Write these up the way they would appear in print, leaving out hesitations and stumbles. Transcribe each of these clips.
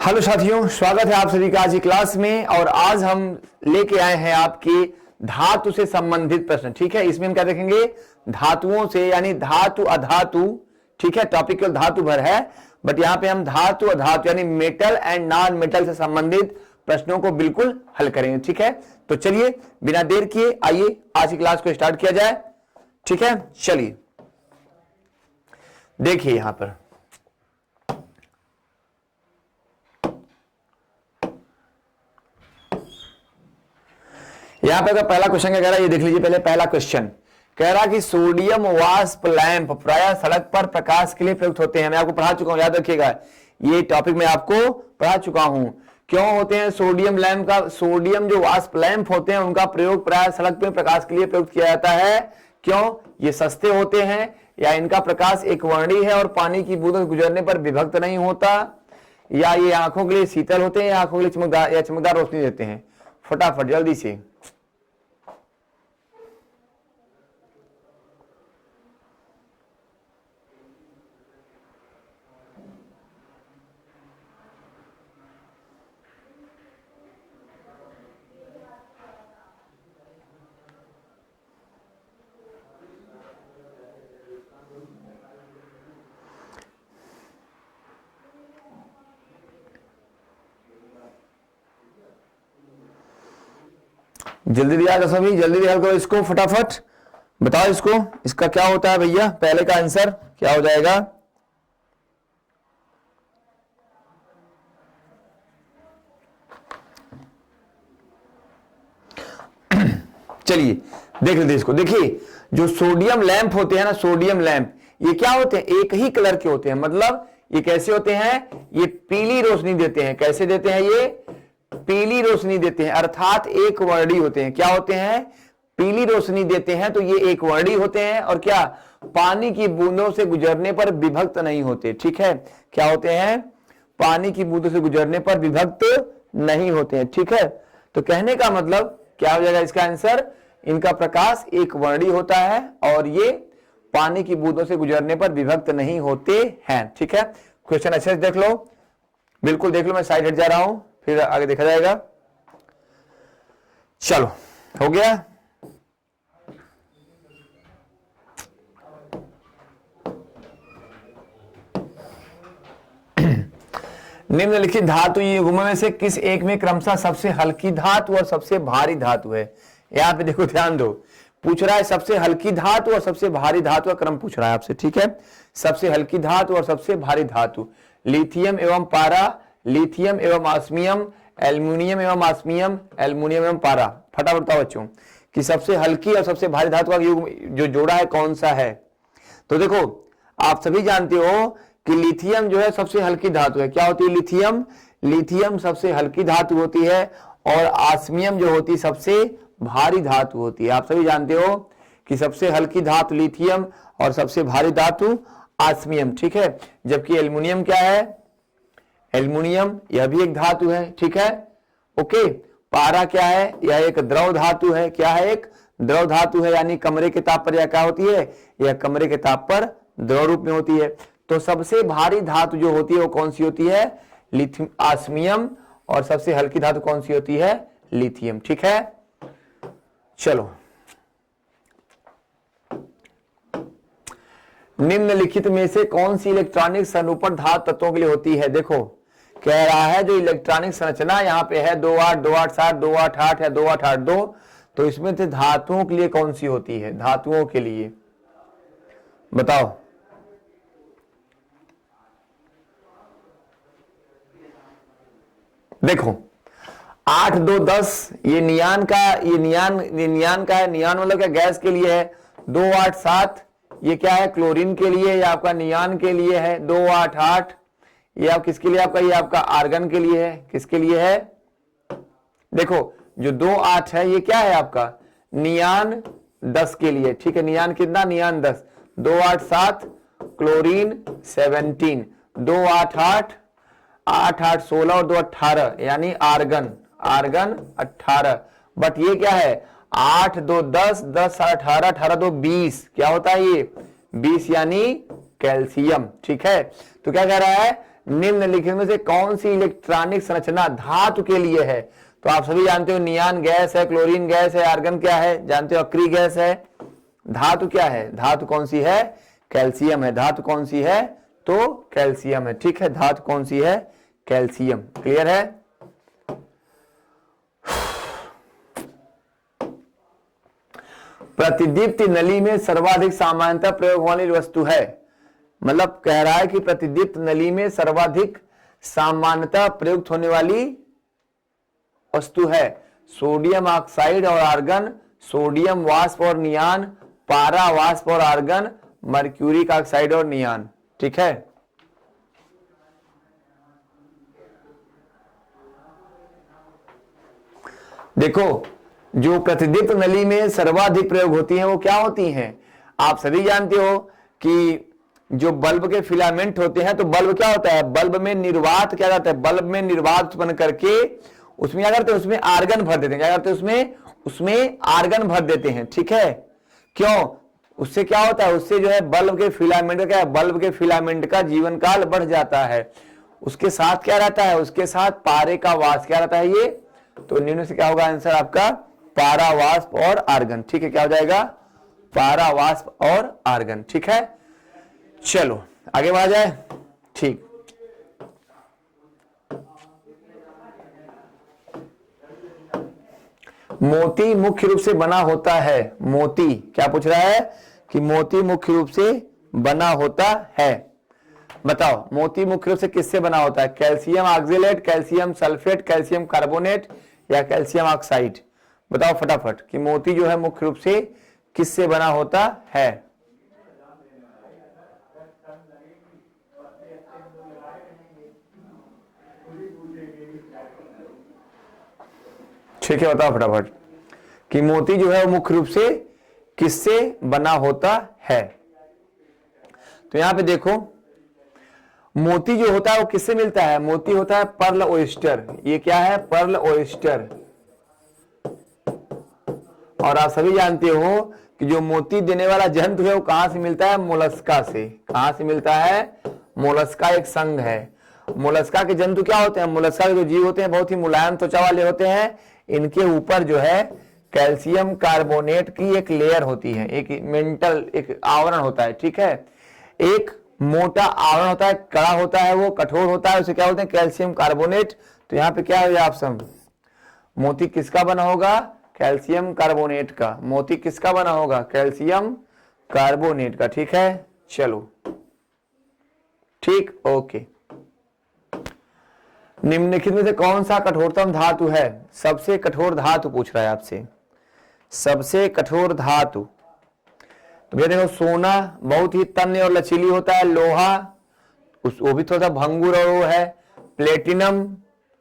Hello साथियों, स्वागत है आप सभी का आज की क्लास में। और आज हम लेके आए हैं आपके धातु से संबंधित प्रश्न। ठीक है, इसमें हम क्या देखेंगे? धातुओं से, यानी धातु अधातु। ठीक है, टॉपिक केवल धातु भर है, बट यहां पे हम धातु अधातु यानी मेटल एंड नॉन मेटल से संबंधित प्रश्नों को बिल्कुल हल करेंगे। ठीक है, तो चलिए बिना देर किए आइए आज की क्लास को स्टार्ट किया जाए। ठीक है, चलिए देखिए यहां पर यहां पे पहला क्वेश्चन क्या कह रहा है, ये देख लीजिए। पहले पहला क्वेश्चन कह रहा कि सोडियम वाष्प लैंप प्रायः सड़क पर प्रकाश के लिए प्रयुक्त होते हैं। मैं आपको पढ़ा चुका हूं, याद रखिएगा, ये टॉपिक मैं आपको पढ़ा चुका हूं। क्यों होते हैं सोडियम लैंप का, सोडियम जो वाष्प लैंप होते हैं उनका प्रयोग प्रायः सड़क पर प्रकाश के लिए प्रयुक्त किया जाता है। क्यों? ये सस्ते होते हैं, या इनका प्रकाश एक वर्णी है और पानी की बूंदों से गुजरने पर विभक्त नहीं होता, या ये आंखों के लिए शीतल होते हैं, या आंखों के लिए चमकदार रोशनी देते हैं। फटाफट जल्दी से जल्दी दिया था सभी, जल्दी हल करो इसको, फटाफट बताओ इसको, इसका क्या होता है भैया? पहले का आंसर क्या हो जाएगा? चलिए देख लेते इसको। देखिए जो सोडियम लैंप होते हैं ना, सोडियम लैंप, ये क्या होते हैं? एक ही कलर के होते हैं। मतलब ये कैसे होते हैं? ये पीली रोशनी देते हैं। कैसे देते हैं? ये पीली रोशनी देते हैं, अर्थात एक वर्णी होते हैं। क्या होते हैं? पीली रोशनी देते हैं, तो ये एक वर्णी होते हैं। और क्या? पानी की बूंदों से गुजरने पर विभक्त नहीं होते। ठीक है, क्या होते हैं? पानी की बूंदों से गुजरने पर विभक्त नहीं होते हैं। ठीक है, तो कहने का मतलब क्या हो जाएगा इसका आंसर? इनका प्रकाश एक वर्णी होता है और ये पानी की बूंदों से गुजरने पर विभक्त नहीं होते हैं। ठीक है, क्वेश्चन अच्छे से देख लो, बिल्कुल देख लो। मैं साइड हट जा रहा हूं, फिर आगे देखा जाएगा। चलो हो गया। निम्नलिखित धातु युग्म में से किस एक में क्रमशः सबसे हल्की धातु और सबसे भारी धातु है? यहां पे देखो, ध्यान दो, पूछ रहा है सबसे हल्की धातु और सबसे भारी धातु का क्रम पूछ रहा है आपसे। ठीक है, सबसे हल्की धातु और सबसे भारी धातु, लिथियम एवं पारा, लिथियम एवं ऑस्मियम, एल्युमिनियम एवं ऑस्मियम, एल्युमिनियम एवं पारा। फटाफट बताओ बच्चों कि सबसे हल्की और सबसे भारी धातु का युग्म जो जोड़ा है कौन सा है? तो देखो आप सभी जानते हो कि लिथियम जो है सबसे हल्की धातु है। क्या होती है? लिथियम, लिथियम सबसे हल्की धातु होती है, और ऑस्मियम जो होती है सबसे भारी धातु होती है। आप सभी जानते हो कि सबसे हल्की धातु लिथियम और सबसे भारी धातु ऑस्मियम। ठीक है, जबकि एल्युमिनियम क्या है? एल्युमिनियम यह भी एक धातु है। ठीक है, ओके। पारा क्या है? यह एक द्रव धातु है। क्या है? एक द्रव धातु है, यानी कमरे के ताप पर यह क्या होती है? यह कमरे के ताप पर द्रव रूप में होती है। तो सबसे भारी धातु जो होती है वो कौन सी होती है? Lithium, osmium. और सबसे हल्की धातु कौन सी होती है? लिथियम। ठीक है, चलो निम्नलिखित में से कौन सी इलेक्ट्रॉनिक संरूपण धातु तत्वों के लिए होती है? देखो कह रहा है जो इलेक्ट्रॉनिक संरचना यहाँ पे है 28, 287, 288 या 2882, तो इसमें से धातुओं के लिए कौन सी होती है? धातुओं के लिए बताओ। देखो 8, 2, 10 ये नियान का, ये नियान का है। नियान मतलब क्या? गैस के लिए है। 2, 8, 7 ये क्या है? क्लोरीन के लिए, या आपका नियान के लिए है। 2, 8, 8 ये आप किसके लिए? आपका ये आपका आर्गन के लिए है। किसके लिए है? देखो जो 2, 8 है ये क्या है? आपका नियान 10 के लिए। ठीक है, नियान कितना? नियान 10। 2, 8, 7 क्लोरीन 17, 2, 8, 8 8, 8, 16 और 2, 18 यानी आर्गन, आर्गन 18। बट ये क्या है? 8, 2, 10, 10, 18, 18, 2, 20। क्या होता है ये? 20 यानी कैल्शियम। ठीक है, तो क्या कह रहा है? निम्नलिखित में से कौन सी इलेक्ट्रॉनिक संरचना धातु के लिए है? तो आप सभी जानते हो नियान गैस है, क्लोरीन गैस है, आर्गन क्या है जानते हो, अक्री गैस है। धातु क्या है? धातु कौन सी है? कैल्शियम है। धातु कौन सी है? तो कैल्शियम है। ठीक है, धातु कौन सी है? कैल्शियम। क्लियर है? प्रतिदीप्ति नली में सर्वाधिक सामान्यतः प्रयोग होने वाली वस्तु है। मतलब कह रहा है कि प्रतिदीप्त नली में सर्वाधिक सामान्यतः प्रयुक्त होने वाली वस्तु है सोडियम ऑक्साइड और आर्गन, सोडियम वाष्प और नियान, पारा वाष्प और आर्गन, मर्क्यूरिक ऑक्साइड और नियान। ठीक है, देखो जो प्रतिदीप्त नली में सर्वाधिक प्रयोग होती हैं वो क्या होती हैं? आप सभी जानते हो कि जो बल्ब के फिलामेंट होते हैं, तो बल्ब क्या होता है? बल्ब में निर्वात क्या जाता है? बल्ब में निर्वात उत्पन्न करके उसमें क्या करते हैं? उसमें आर्गन भर देते हैं। क्या करते हैं? उसमें आर्गन भर देते हैं। ठीक है, क्यों? उससे क्या होता है? उससे जो है बल्ब के फिलामेंट का क्या है? बल्ब के फिलामेंट का जीवन काल बढ़ जाता है। उसके साथ क्या रहता है? उसके साथ पारे का वाष्प क्या रहता है? ये तो निम्न से क्या होगा आंसर आपका? पारा वाष्प और आर्गन। ठीक है, क्या हो जाएगा? पारा वाष्प और आर्गन। ठीक है, चलो आगे बढ़ा जाए। ठीक, मोती मुख्य रूप से बना होता है। मोती क्या पूछ रहा है? कि मोती मुख्य रूप से बना होता है। बताओ मोती मुख्य रूप से किससे बना होता है? Calcium oxalate, calcium sulphate, calcium carbonate या कैल्शियम ऑक्साइड? बताओ फटाफट कि मोती जो है मुख्य रूप से किससे बना होता है? ठीक है, बताओ फटाफट कि मोती जो है वो मुख्य रूप से किससे बना होता है? तो यहां पे देखो मोती जो होता है वो किससे मिलता है? मोती होता है पर्ल ओयस्टर। ये क्या है? Pearl oyster. और आप सभी जानते हो कि जो मोती देने वाला जंतु है वो कहां से मिलता है? मोलस्का से। कहां से मिलता है? मोलस्का एक संघ है। मोलस्का के जंतु क्या होते हैं? मोलस्का के जो जीव होते हैं बहुत ही मुलायम त्वचा वाले होते हैं। इनके ऊपर जो है कैल्शियम कार्बोनेट की एक लेयर होती है, एक मेंटल एक आवरण होता है। ठीक है, एक मोटा आवरण होता है, कड़ा होता है, वो कठोर होता है, उसे क्या बोलते हैं? Calcium carbonate. तो यहाँ पे क्या हो जाए ऑप्शन? मोती किसका बना होगा? कैल्शियम कार्बोनेट का। मोती किसका बना होगा? कैल्शियम कार्बोनेट का। ठीक है, चलो ठीक, ओके। निम्नलिखित में से कौन सा कठोरतम धातु है? सबसे कठोर धातु पूछ रहा है आपसे, सबसे कठोर धातु। तो भैया देखो सोना बहुत ही तन्य और लचीली होता है, लोहा वो भी थोड़ा सा भंगुर और वो है, प्लेटिनम,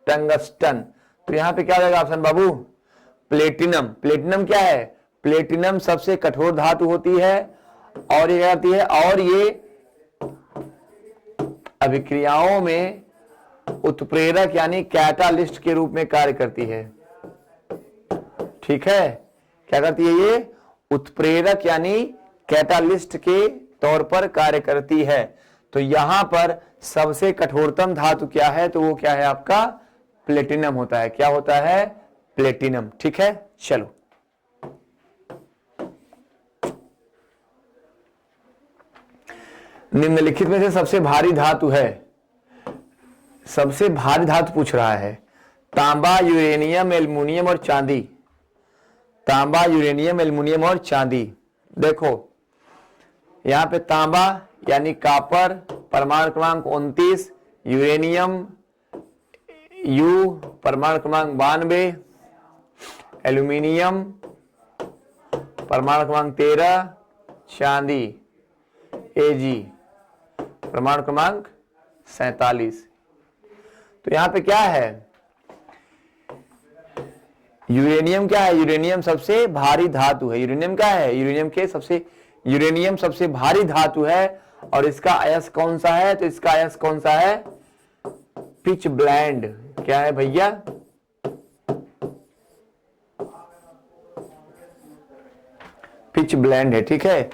टंगस्टन। तो यहां पे क्या हो जाएगा ऑप्शन बाबू? प्लेटिनम। प्लेटिनम क्या है? प्लेटिनम सबसे कठोर धातु होती है और ये आती है और ये अभिक्रियाओं में उत्प्रेरक यानी कैटालिस्ट के रूप में कार्य करती है। ठीक है, क्या करती है ये? उत्प्रेरक यानी कैटालिस्ट के तौर पर कार्य करती है। तो यहां पर सबसे कठोरतम धातु क्या है? तो वो क्या है आपका? प्लेटिनम होता है। क्या होता है? प्लेटिनम। ठीक है, चलो निम्नलिखित में से सबसे भारी धातु है। सबसे भारी धातु पूछ रहा है। तांबा, यूरेनियम, एल्युमिनियम और चांदी। तांबा, यूरेनियम, एल्युमिनियम और चांदी। देखो यहां पे तांबा यानी कॉपर परमाणु क्रमांक 29, यूरेनियम यू परमाणु क्रमांक 92, एल्युमिनियम परमाणु क्रमांक 13, चांदी एजी परमाणु क्रमांक 47। तो यहां पे क्या है? यूरेनियम क्या है? यूरेनियम सबसे भारी धातु है। यूरेनियम क्या है? यूरेनियम सबसे भारी धातु है। और इसका अयस्क कौन सा है? तो इसका अयस्क कौन सा है? Pitch blend. क्या है भैया? पिच ब्लेंड है। ठीक है,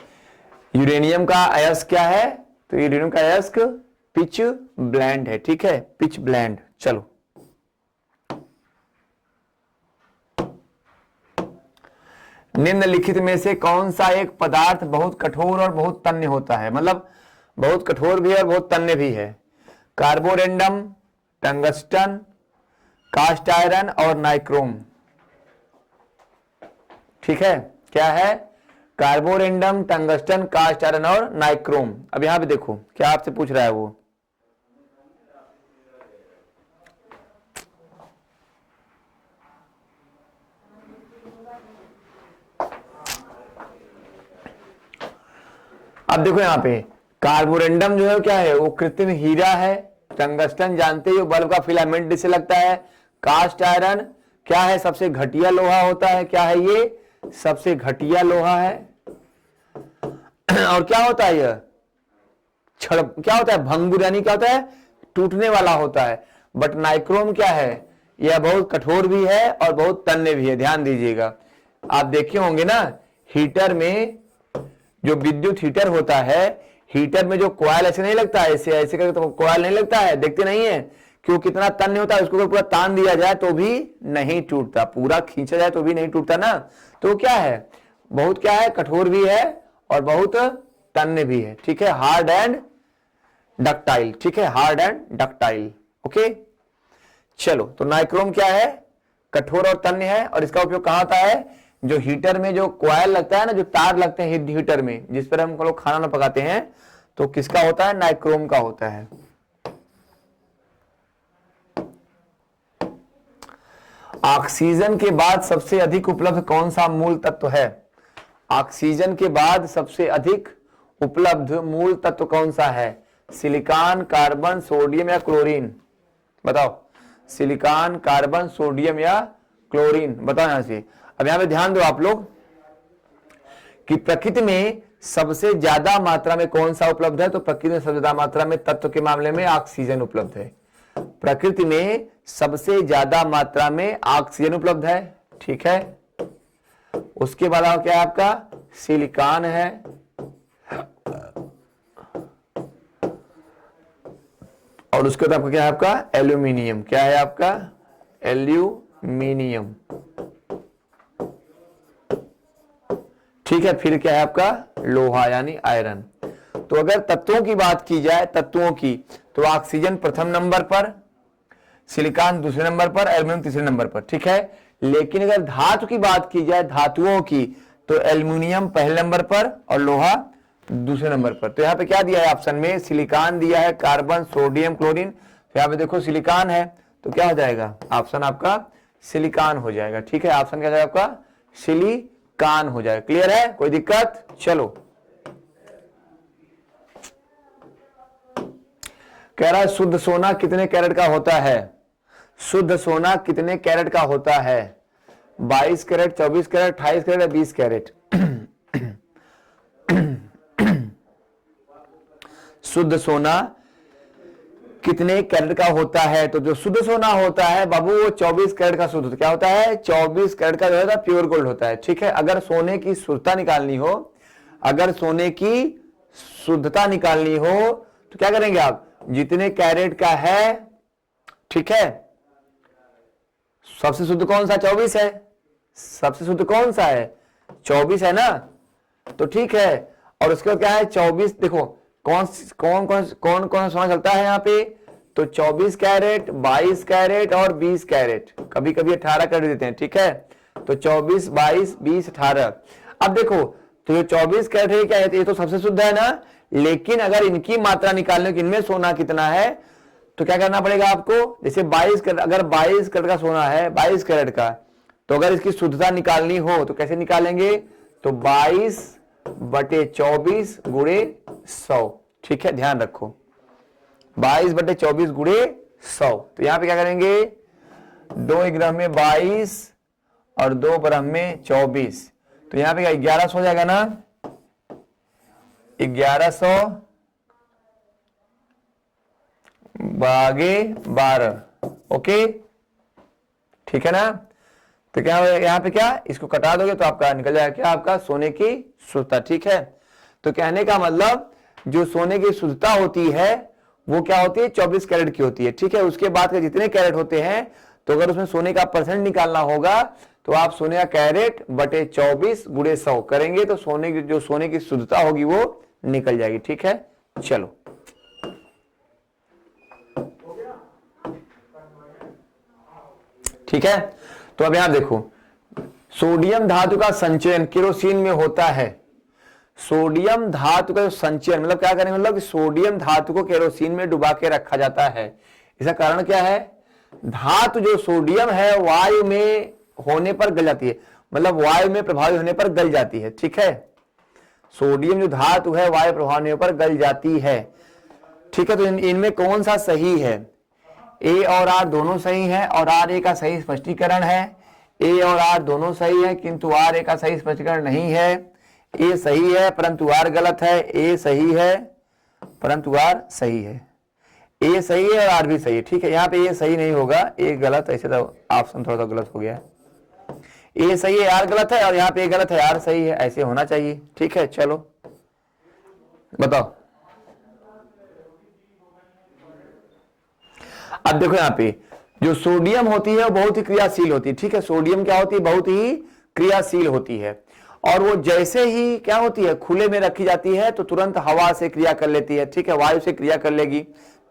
यूरेनियम का अयस्क क्या है? तो यूरेनियम का अयस्क पिच ब्लेंड है, ठीक है, पिच ब्लेंड। चलो, निम्नलिखित में से कौन सा एक पदार्थ बहुत कठोर और बहुत तन्य होता है? मतलब बहुत कठोर भी है और बहुत तन्य भी है। कार्बोरेंडम, टंगस्टन, कास्ट आयरन और नाइक्रोम। ठीक है, क्या है? कार्बोरेंडम, टंगस्टन, कास्ट आयरन और नाइक्रोम। अब यहां पे देखो क्या आपसे पूछ रहा है वो। अब देखो यहां पे कार्बोरेंडम जो है क्या है? वो कृत्रिम हीरा है। टंगस्टन जानते हो बल्ब का फिलामेंट जिसे लगता है। कास्ट आयरन क्या है? सबसे घटिया लोहा होता है। क्या है ये? सबसे घटिया लोहा है। और क्या होता है यह? छड़ क्या होता है? भंगुर, यानी क्या होता है? टूटने वाला होता है। बट नाइक्रोम क्या है? यह बहुत कठोर भी है और बहुत तन्य भी है। ध्यान दीजिएगा, आप देखे होंगे ना हीटर में, जो विद्युत हीटर होता है, हीटर में जो कॉइल ऐसे नहीं लगता है, ऐसे ऐसे करके तो कॉइल नहीं लगता है, देखते नहीं है कि वो कितना तन्य होता है। उसको अगर पूरा तान दिया जाए तो भी नहीं टूटता, पूरा खींचा जाए तो भी नहीं टूटता ना। तो क्या है? बहुत क्या है? कठोर भी है और बहुत तन्य भी है। ठीक है, हार्ड एंड डक्टाइल। ठीक है, हार्ड एंड डक्टाइल। ओके, चलो, तो नाइक्रोम क्या है? कठोर और तन्य है। और इसका उपयोग कहां होता है? जो हीटर में जो कॉइल लगता है ना, जो तार लगते हैं हीटर में, जिस पर हम लोग खाना ना पकाते हैं, तो किसका होता है? नाइक्रोम का होता है। ऑक्सीजन के बाद सबसे अधिक उपलब्ध कौन सा मूल तत्व है? ऑक्सीजन के बाद सबसे अधिक उपलब्ध मूल तत्व कौन सा है? सिलिकॉन, कार्बन, सोडियम या क्लोरीन? बताओ, सिलिकॉन, कार्बन, सोडियम या क्लोरीन? बताओ यहां से। अब यहां पे ध्यान दो आप लोग कि प्रकृति में सबसे ज्यादा मात्रा में कौन सा उपलब्ध है? तो प्रकृति में सबसे ज्यादा मात्रा में तत्व के मामले में ऑक्सीजन उपलब्ध है। प्रकृति में सबसे ज्यादा मात्रा में ऑक्सीजन उपलब्ध है। ठीक है, उसके बाद क्या है आपका? सिलिकॉन है, और उसके बाद आपका क्या है? आपका एल्यूमिनियम। क्या है आपका? एल्यूमिनियम। ठीक है, फिर क्या है आपका? लोहा यानी आयरन। तो अगर तत्वों की बात की जाए, तत्वों की, तो ऑक्सीजन प्रथम नंबर पर, सिलिकॉन दूसरे नंबर पर, एल्यूमिनियम तीसरे नंबर पर। ठीक है, लेकिन अगर धातु की बात की जाए, धातुओं की, तो एल्यूमिनियम पहले नंबर पर और लोहा दूसरे नंबर पर। तो यहां पे क्या दिया है ऑप्शन में? सिलिकॉन दिया है, कार्बन, सोडियम, क्लोरीन। तो यहां पे देखो सिलिकॉन है, तो क्या हो जाएगा? ऑप्शन आपका सिलिकॉन हो जाएगा। ठीक है, ऑप्शन क्या जाएगा आपका? सिलिकॉन हो जाएगा। क्लियर है? कोई दिक्कत? चलो, कह रहा है शुद्ध सोना कितने कैरेट का होता है? शुद्ध सोना कितने कैरेट का होता है? 22 कैरेट, 24 कैरेट, 28 कैरेट या 20 कैरेट? शुद्ध सोना कितने कैरेट का होता है? तो जो शुद्ध सोना होता है बाबू, वो 24 कैरेट का शुद्ध। क्या होता है? 24 कैरेट का जो है प्योर गोल्ड होता है। ठीक है, अगर सोने की शुद्धता निकालनी हो, अगर सोने की शुद्धता निकालनी हो, तो क्या करेंगे आप? जितने कैरेट का है, ठीक है, सबसे शुद्ध कौन सा? 24 है। सबसे शुद्ध कौन सा है? 24 है ना। तो ठीक है, और उसके बाद क्या है? 24, देखो कौन कौन कौन कौन कौन सोना चलता है यहाँ पे? तो 24 कैरेट, 22 कैरेट और 20 कैरेट, कभी कभी 18 कर देते हैं। ठीक है, तो 24, 22, 20, 18। अब देखो, तो ये 24 कैरेट है, क्या है? ये तो सबसे शुद्ध है ना। लेकिन अगर इनकी मात्रा निकालने की, इनमें सोना कितना है, तो क्या करना पड़ेगा आपको? जैसे 22 कैरेट, अगर 22 कैरेट का सोना है, 22 कैरेट का, तो अगर इसकी शुद्धता निकालनी हो तो कैसे निकालेंगे? तो 22/24 गुणे 100। ठीक है, ध्यान रखो, 22/24 गुणे 100। तो यहां पे क्या करेंगे? 2 ग्राम में 22 और 2 ग्राम में 24, तो यहां पे क्या 1100 हो जाएगा ना। 1100 भागे 12। ओके, ठीक है ना। तो क्या हो यहां पे? क्या इसको कटा दोगे तो आपका निकल जाएगा क्या? आपका सोने की शुद्धता। ठीक है, तो कहने का मतलब जो सोने की शुद्धता होती है वो क्या होती है 24 कैरेट की होती है। ठीक है, उसके बाद के जितने कैरेट होते हैं, तो अगर उसमें सोने का परसेंट निकालना होगा तो आप सोने का कैरेट बटे 24 गुणे 100 करेंगे तो सोने की शुद्धता होगी वो निकल जाएगी। ठीक है, चलो ठीक है। तो अब यहां देखो, सोडियम धातु का संचयन केरोसिन में होता है। सोडियम धातु का जो संचयन मतलब क्या करेंगे, मतलब सोडियम धातु को केरोसिन में डुबा के रखा जाता है। इसका कारण क्या है, धातु जो सोडियम है वायु में होने पर गल जाती है, मतलब वायु में प्रभावित होने पर गल जाती है। ठीक है, सोडियम जो धातु है वायु प्रभाव होने पर गल जाती है। ठीक है, तो इनमें कौन सा सही है, ए और आर दोनों सही है और आर ए का सही स्पष्टीकरण है। ए और आर दोनों सही है किंतु आर ए का सही स्पष्टीकरण नहीं है। ए सही है परंतु आर गलत है, ए सही है परंतु आर सही है, ए सही है और आर भी सही है। ठीक है, यहाँ पे ए सही नहीं होगा, ए गलत, ऐसे तो ऑप्शन थोड़ा सा गलत हो गया। ए सही है आर गलत है और यहाँ पे ए गलत है आर सही है, ऐसे होना चाहिए। ठीक है, चलो बताओ। अब देखो यहाँ पे जो सोडियम होती है वो बहुत ही क्रियाशील होती है। ठीक है, सोडियम क्या होती है, बहुत ही क्रियाशील होती है और वो जैसे ही क्या होती है खुले में रखी जाती है तो तुरंत हवा से क्रिया कर लेती है। ठीक है, वायु से क्रिया कर लेगी।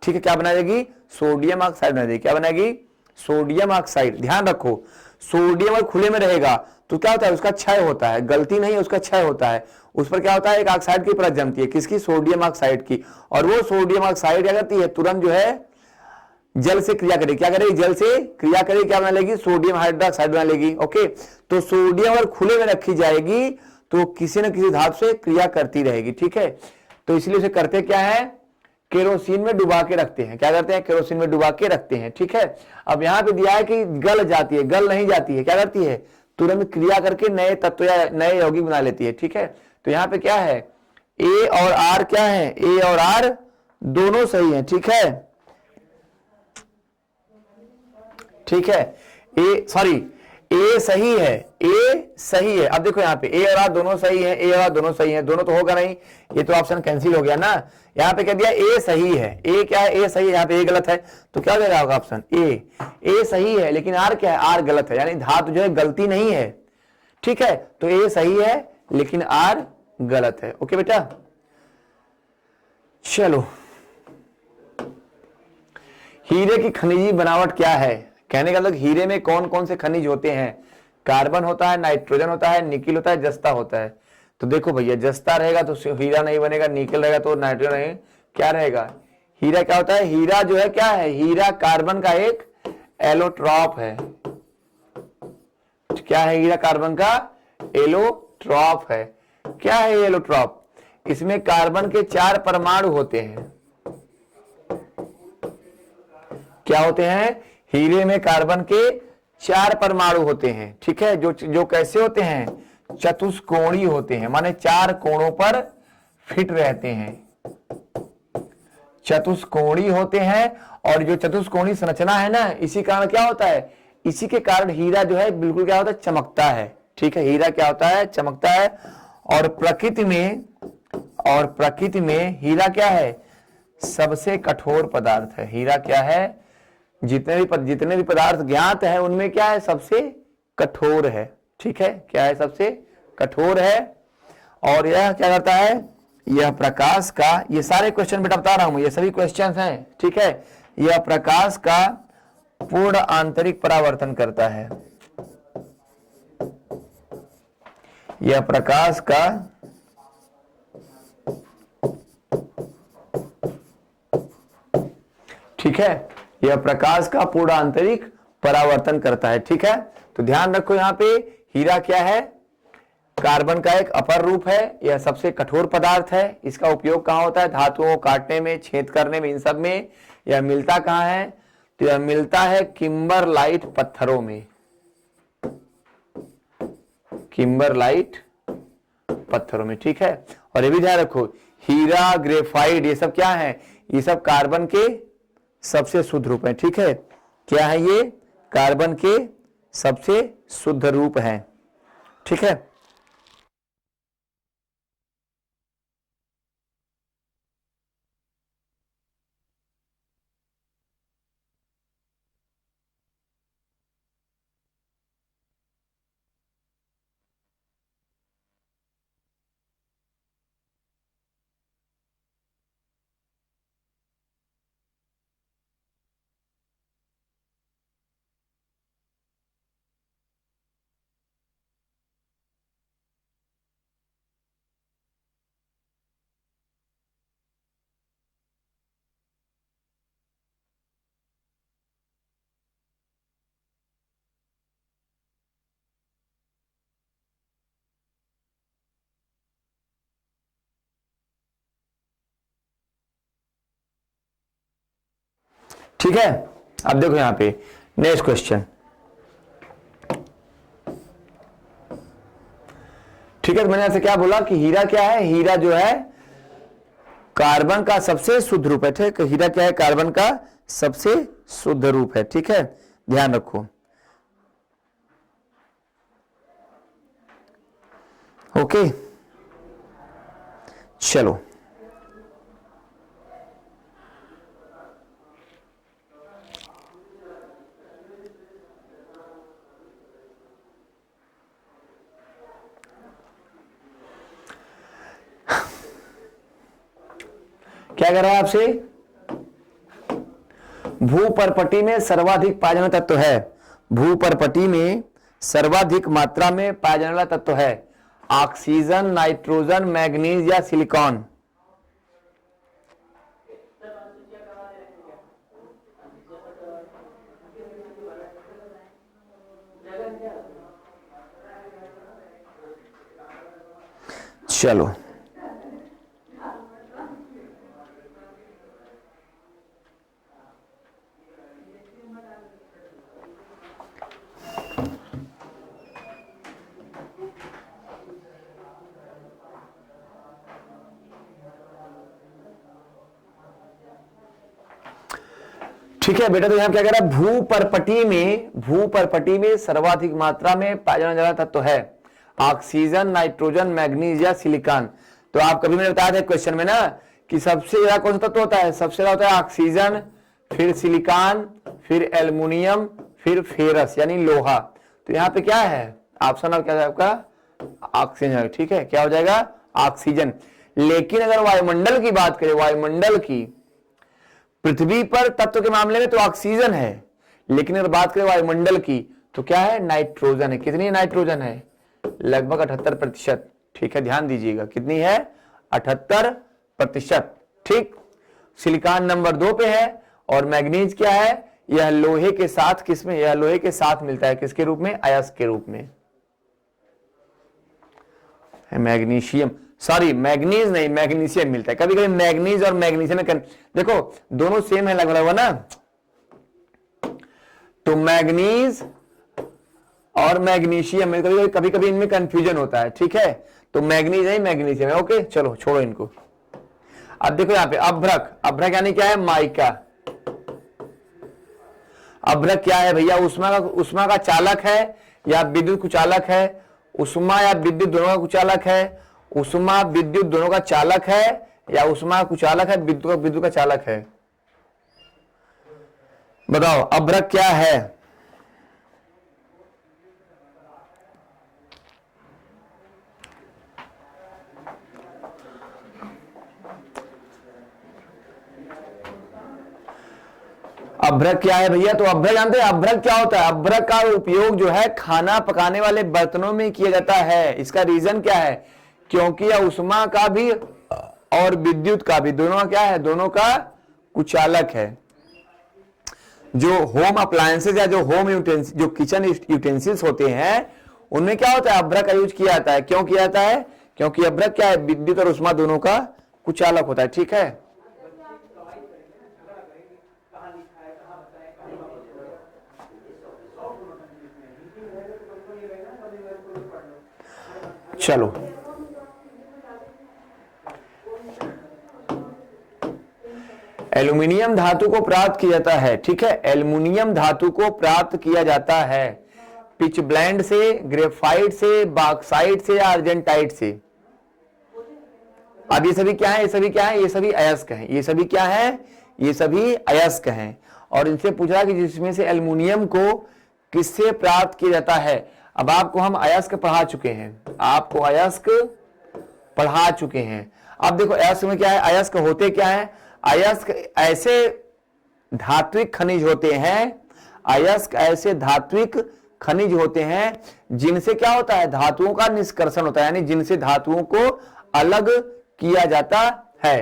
ठीक है, क्या बनाएगी, सोडियम ऑक्साइड बनाएगी। क्या बनाएगी, सोडियम ऑक्साइड। ध्यान रखो, सोडियम अगर खुले में रहेगा तो क्या होता है, उसका क्षय होता है, गलती नहीं है, उसका क्षय होता है। उस पर क्या होता है, एक ऑक्साइड की परत जमती है, किसकी, सोडियम ऑक्साइड की। और वो सोडियम ऑक्साइड क्या करती है, तुरंत जो है जल से क्रिया करेगी। क्या करेगी, जल से क्रिया करेगी, क्या बना लेगी, सोडियम हाइड्रोक्साइड बना लेगी। ओके, तो सोडियम अगर खुले में रखी जाएगी तो किसी न किसी धातु से क्रिया करती रहेगी। ठीक है, तो इसलिए उसे करते क्या है, केरोसिन में डुबा के रखते हैं। क्या करते हैं, केरोसिन में डुबा के रखते हैं। ठीक है, अब यहां पे दिया है कि गल जाती है, गल नहीं जाती है, क्या करती है, तुरंत क्रिया करके नए तत्व या नए यौगिक बना लेती है। ठीक है, तो यहां पे क्या है, ए और आर क्या है, ए और आर दोनों सही है। ठीक है, ठीक है, ए सॉरी ए सही है, ए सही है। अब देखो यहाँ पे ए और आर दोनों सही है, ए और आर दोनों सही है, दोनों तो होगा नहीं, ये तो ऑप्शन कैंसिल हो गया ना। यहाँ पे कह दिया ए सही है, ए क्या है, ए सही है, यहाँ पे ए गलत है, तो क्या हो जाएगा ऑप्शन ए सही है लेकिन आर क्या है, आर गलत है, यानी धातु जो है गलती नहीं है। ठीक है, तो ए सही है लेकिन आर गलत है। ओके बेटा, चलो हीरे की खनिजी बनावट क्या है, कहने का मतलब हीरे में कौन कौन से खनिज होते हैं, कार्बन होता है, नाइट्रोजन होता है, निकिल होता है, जस्ता होता है। तो देखो भैया, जस्ता रहेगा तो हीरा नहीं बनेगा, निकिल रहेगा तो नाइट्रोजन नहीं, क्या रहेगा, हीरा क्या होता है, हीरा जो है क्या है, हीरा कार्बन का एक एलोट्रॉप है। क्या है, हीरा कार्बन का एलोट्रॉप है। क्या है एलोट्रॉप, इसमें कार्बन के 4 परमाणु होते हैं। क्या होते हैं, हीरे में कार्बन के 4 परमाणु होते हैं। ठीक है, जो कैसे होते हैं, चतुष्कोणीय होते हैं, माने 4 कोणों पर फिट रहते हैं, चतुष्कोणीय होते हैं। और जो चतुष्कोणीय संरचना है ना, इसी कारण क्या होता है, इसी के कारण हीरा जो है बिल्कुल क्या होता है, चमकता है। ठीक है, हीरा क्या होता है, चमकता है। और प्रकृति में हीरा क्या है, सबसे कठोर पदार्थ है। हीरा क्या है, जितने भी पदार्थ ज्ञात है उनमें क्या है, सबसे कठोर है। ठीक है, क्या है, सबसे कठोर है। और यह क्या करता है, यह प्रकाश का, ये सारे क्वेश्चन बेटा बता रहा हूं, ये सभी क्वेश्चन हैं। ठीक है, यह प्रकाश का पूर्ण आंतरिक परावर्तन करता है, यह प्रकाश का ठीक है, यह प्रकाश का पूर्ण आंतरिक परावर्तन करता है। ठीक है, तो ध्यान रखो, यहां पे हीरा क्या है, कार्बन का एक अपर रूप है, यह सबसे कठोर पदार्थ है। इसका उपयोग कहां होता है, धातुओं को काटने में, छेद करने में, इन सब में। यह मिलता कहां है, तो यह मिलता है किम्बरलाइट पत्थरों में, किम्बरलाइट पत्थरों में। ठीक है, और ये भी ध्यान रखो, हीरा, ग्रेफाइट, ये सब क्या है, ये सब कार्बन के सबसे शुद्ध रूप है। ठीक है, क्या है, ये कार्बन के सबसे शुद्ध रूप हैं। ठीक है, ठीक है, अब देखो यहां पे नेक्स्ट क्वेश्चन। ठीक है, तो मैंने ऐसे क्या बोला कि हीरा क्या है, हीरा जो है कार्बन का सबसे शुद्ध रूप है। ठीक है, हीरा क्या है, कार्बन का सबसे शुद्ध रूप है। ठीक है, ध्यान रखो। ओके, चलो क्या कर रहा है आपसे, भूपर्पटी में सर्वाधिक पाया जाने वाला तत्व है, भूपर्पटी में सर्वाधिक मात्रा में पाया जाने वाला तत्व है ऑक्सीजन, नाइट्रोजन, मैग्नीज या सिलिकॉन। चलो ठीक है बेटा, तो यहां क्या कह रहा है, भूपर्पटी में सर्वाधिक मात्रा में पाया जाने वाला तत्व है ऑक्सीजन, नाइट्रोजन, मैग्नीज या सिलिकॉन। तो आप कभी मैंने बताया था क्वेश्चन में ना कि सबसे ज्यादा कौन सा तत्व होता है, सबसे ज्यादा होता है ऑक्सीजन, फिर सिलिकॉन, फिर एल्युमिनियम, फिर फेरस यानी लोहा। तो यहाँ पे क्या है ऑप्शन क्या है आपका, ऑक्सीजन। ठीक है, क्या हो जाएगा, ऑक्सीजन। लेकिन अगर वायुमंडल की बात करें, वायुमंडल की, पृथ्वी पर तत्व के मामले में तो ऑक्सीजन है, लेकिन अगर बात करें वायुमंडल की तो क्या है, नाइट्रोजन है। कितनी नाइट्रोजन है, लगभग 78%। ठीक है, ध्यान दीजिएगा, कितनी है, 78%। ठीक, सिलिकॉन नंबर 2 पे है और मैग्नीज क्या है, यह लोहे के साथ, किसमें, यह लोहे के साथ मिलता है, किसके रूप में, अयस्क के रूप में। मैग्नीशियम, सॉरी मैग्नीज नहीं, मैग्नीशियम मिलता है। कभी कभी मैग्नीज और मैग्नीशियम में देखो दोनों सेम है लगभग ना, तो मैग्नीज और मैग्नीशियम में कभी कभी इनमें कंफ्यूजन होता है। ठीक है, तो मैग्नीज नहीं मैग्नीशियम है। ओके, चलो छोड़ो इनको। अब देखो यहां पे अभ्रक, अभ्रक यानी क्या है, माइका। अभ्रक क्या है भैया, उष्मा का चालक है या विद्युत कुचालक है, उष्मा या विद्युत दोनों का कुचालक है, उष्मा विद्युत दोनों का चालक है या उष्मा कुचालक है, विद्युत का चालक है, बताओ अभ्रक क्या है। अभ्रक क्या है भैया, तो अभ्रक जानते हैं, अभ्रक क्या होता है, अभ्रक का उपयोग जो है खाना पकाने वाले बर्तनों में किया जाता है। इसका रीजन क्या है, क्योंकि यह उष्मा का भी और विद्युत का भी, दोनों का क्या है, दोनों का कुचालक है। जो होम अप्लायंसेज या जो होम यूटेंसिल्स, जो किचन यूटेंसिल्स होते हैं, उनमें क्या होता है, अभ्रक का यूज किया जाता है। क्यों किया जाता है, क्योंकि अभ्रक क्या है, विद्युत और उष्मा दोनों का कुचालक होता है। ठीक है, चलो एल्युमिनियम धातु को प्राप्त किया जाता है। ठीक है, एल्युमिनियम धातु को प्राप्त किया जाता है पिच ब्लेंड से, ग्रेफाइट से, बॉक्साइट से या अर्जेंटाइट से। अब ये सभी क्या है, ये सभी क्या है, ये सभी अयस्क हैं। ये सभी क्या है, ये सभी अयस्क हैं। और इनसे पूछा कि जिसमें से एल्युमिनियम को किससे प्राप्त किया जाता है। अब आपको हम अयस्क पढ़ा चुके हैं, आपको अयस्क पढ़ा चुके हैं। अब देखो अयस्क में क्या है, अयस्क होते क्या है, अयस्क ऐसे धात्विक खनिज होते हैं, अयस्क ऐसे धात्विक खनिज होते हैं जिनसे क्या होता है, धातुओं का निष्कर्षण होता है, यानी जिनसे धातुओं को अलग किया जाता है।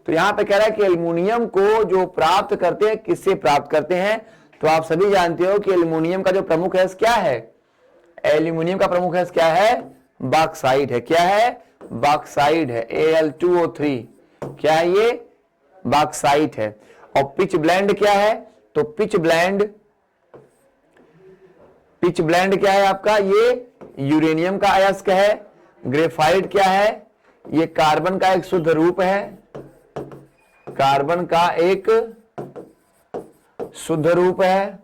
तो यहां पे कह रहा है कि एल्युमिनियम को जो प्राप्त करते हैं, किससे प्राप्त करते हैं, तो आप सभी जानते हो कि एल्युमिनियम का जो प्रमुख है क्या है, एल्युमिनियम का प्रमुख है क्या है, बॉक्साइट है। क्या है, बॉक्साइट है, Al2O3, क्या है ये, बॉक्साइट है। और पिच ब्लेंड क्या है, तो पिच ब्लेंड क्या है आपका, ये यूरेनियम का अयस्क है। ग्रेफाइट क्या है, ये कार्बन का एक शुद्ध रूप है, कार्बन का एक शुद्ध रूप है।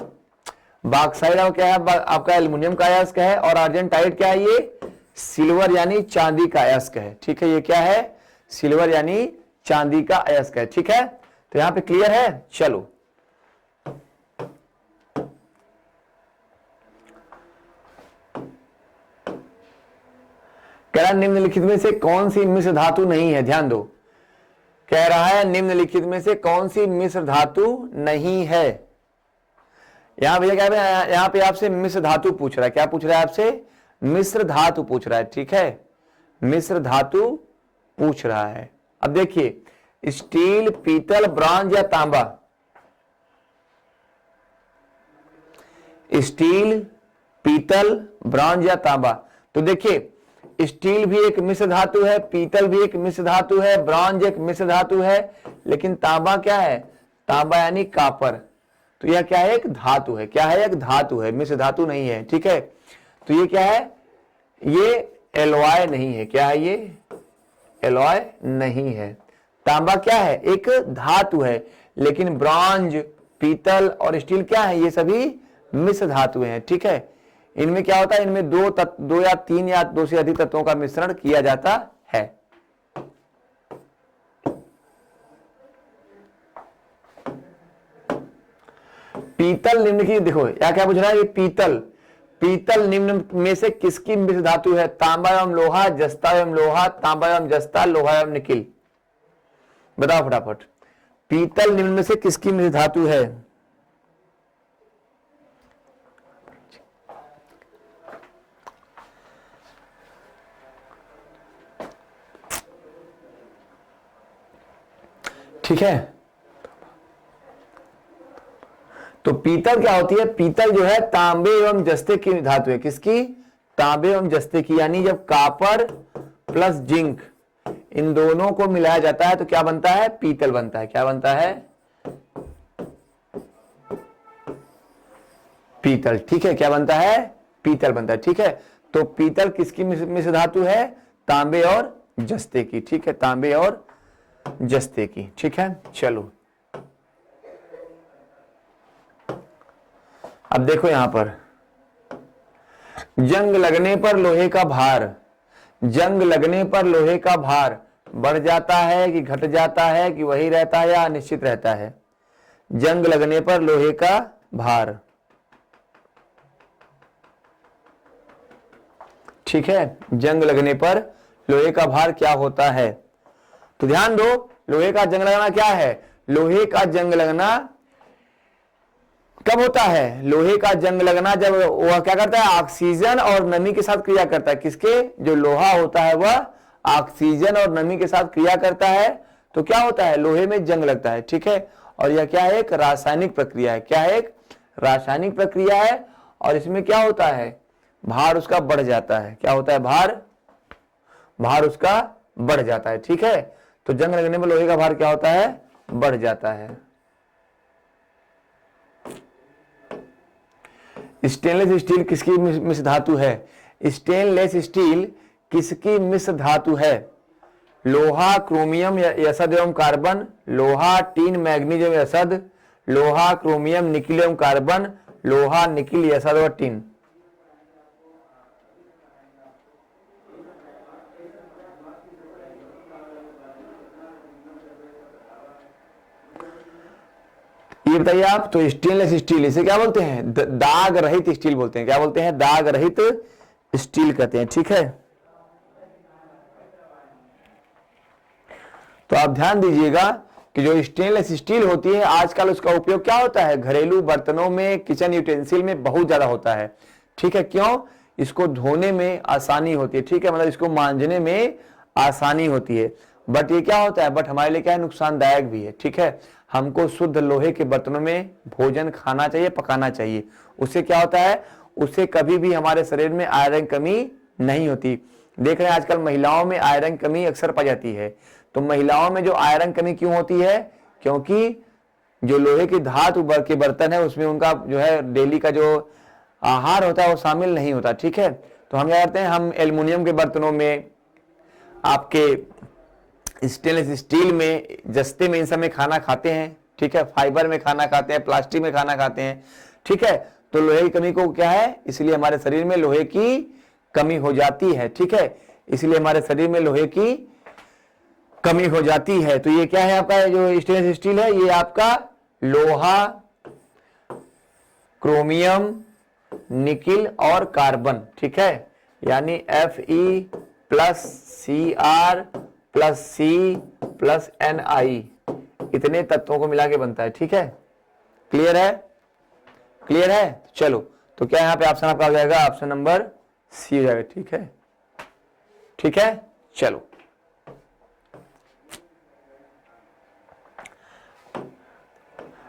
बॉक्साइड क्या है, आपका एल्युमिनियम का अयस्क है। और अर्जेंटाइट क्या है, ये सिल्वर यानी चांदी का अयस्क है। ठीक है, ये क्या है, सिल्वर यानी चांदी का अयस्क है। ठीक है, तो यहां पे क्लियर है। चलो कह रहा है निम्नलिखित में से कौन सी मिश्र धातु नहीं है, ध्यान दो, कह रहा है निम्नलिखित में से कौन सी मिश्र धातु नहीं है। यहां भैया क्या है, यहां पे आपसे मिश्र धातु पूछ रहा है। क्या पूछ रहा है आपसे, मिश्र धातु पूछ रहा है। ठीक है, मिश्र धातु पूछ रहा है। अब देखिए, स्टील, पीतल, ब्रॉन्ज या तांबा। स्टील, पीतल, ब्रॉन्ज या तांबा। तो देखिए, स्टील भी एक मिश्र धातु है, पीतल भी एक मिश्र धातु है, ब्रॉन्ज एक मिश्र धातु है, लेकिन तांबा क्या है, तांबा यानी कापर। तो यह क्या है, एक धातु है। क्या है, एक धातु है, मिश्र धातु नहीं है। ठीक है, तो ये क्या है, ये एलॉय नहीं है। क्या है, ये एलॉय नहीं है। तांबा क्या है, एक धातु है, लेकिन ब्रॉन्ज, पीतल और स्टील क्या है, ये सभी मिश्र धातुएं हैं। ठीक है, इनमें क्या होता है, इनमें दो या तीन या दो से अधिक तत्वों का मिश्रण किया जाता है। पीतल निम्न की, देखो या क्या पूछ रहा है, ये पीतल निम्न में से किसकी मिश्र धातु है, तांबा एवं लोहा, जस्ता एवं लोहा, तांबा एवं जस्ता, लोहा एवं निकिल। बताओ फटाफट, पीतल निम्न में से किसकी मिश्र धातु है। ठीक है, तो पीतल क्या होती है, पीतल जो है तांबे एवं जस्ते की धातु है। किसकी, तांबे एवं जस्ते की। यानी जब कापर प्लस जिंक इन दोनों को मिलाया जाता है तो क्या बनता है, पीतल बनता है। क्या बनता है, पीतल। ठीक है, क्या बनता है, पीतल बनता है। ठीक है, तो पीतल किसकी मिश्र धातु है, तांबे और जस्ते की। ठीक है, तांबे और जस्ते की। ठीक है, चलो अब देखो यहां पर, जंग लगने पर लोहे का भार, जंग लगने पर लोहे का भार बढ़ जाता है कि घट जाता है कि वही रहता है या अनिश्चित रहता है। जंग लगने पर लोहे का भार। ठीक है, जंग लगने पर लोहे का भार क्या होता है। तो ध्यान दो, लोहे का जंग लगना क्या है, लोहे का जंग लगना कब होता है, लोहे का जंग लगना जब वह क्या करता है, ऑक्सीजन और नमी के साथ क्रिया करता है। किसके, जो लोहा होता है वह ऑक्सीजन और नमी के साथ क्रिया करता है, तो क्या होता है, लोहे में जंग लगता है। ठीक है, और यह क्या है, एक रासायनिक प्रक्रिया है। क्या है, एक रासायनिक प्रक्रिया है। और इसमें क्या होता है, भार उसका बढ़ जाता है। क्या होता है, भार उसका बढ़ जाता है। ठीक है, तो जंग लगने में लोहे का भार क्या होता है, बढ़ जाता है। स्टेनलेस स्टील किसकी मिश्र धातु है, स्टेनलेस स्टील किसकी मिश्र धातु है, लोहा, क्रोमियम, यसद एवं कार्बन, लोहा, टीन, मैग्नीज एवं यसद, लोहा, क्रोमियम, निकिल एवं कार्बन, लोहा, निकिल, यसद और टीन। ये बताइए आप। तो स्टेनलेस स्टील, इसे क्या बोलते हैं, दाग रहित स्टील बोलते हैं। क्या बोलते हैं, दाग रहित स्टील कहते हैं। ठीक है, तो आप ध्यान दीजिएगा कि जो स्टेनलेस स्टील होती है आजकल उसका उपयोग क्या होता है, घरेलू बर्तनों में, किचन यूटेंसिल में बहुत ज्यादा होता है। ठीक है, क्यों, इसको धोने में आसानी होती है। ठीक है, मतलब इसको मांजने में आसानी होती है। बट ये क्या होता है, बट हमारे लिए क्या है, नुकसानदायक भी है। ठीक है, हमको शुद्ध लोहे के बर्तनों में भोजन खाना चाहिए, पकाना चाहिए। उससे क्या होता है, उससे कभी भी हमारे शरीर में आयरन कमी नहीं होती। देख रहे हैं आजकल महिलाओं में आयरन कमी अक्सर पाई जाती है। तो महिलाओं में जो आयरन कमी क्यों होती है, क्योंकि जो लोहे की धातु के बर्तन है उसमें उनका जो है डेली का जो आहार होता है वो शामिल नहीं होता। ठीक है, तो हम क्या करते हैं, हम एल्युमिनियम के बर्तनों में, आपके स्टेनलेस स्टील में, जस्ते में, इन सब में खाना खाते हैं। ठीक है, फाइबर में खाना खाते हैं, प्लास्टिक में खाना खाते हैं। ठीक है, तो लोहे की कमी को क्या है, इसलिए हमारे शरीर में लोहे की कमी हो जाती है। ठीक है, इसलिए हमारे शरीर में लोहे की कमी हो जाती है। तो ये क्या है आपका जो स्टेनलेस स्टील है, ये आपका लोहा, क्रोमियम, निकिल और कार्बन। ठीक है, यानी Fe+Cr+C+Ni इतने तत्वों को मिला के बनता है। ठीक है, क्लियर है, क्लियर है। चलो, तो क्या यहां पे ऑप्शन आपका आ जाएगा, ऑप्शन नंबर सी हो जाएगा। ठीक है, ठीक है, चलो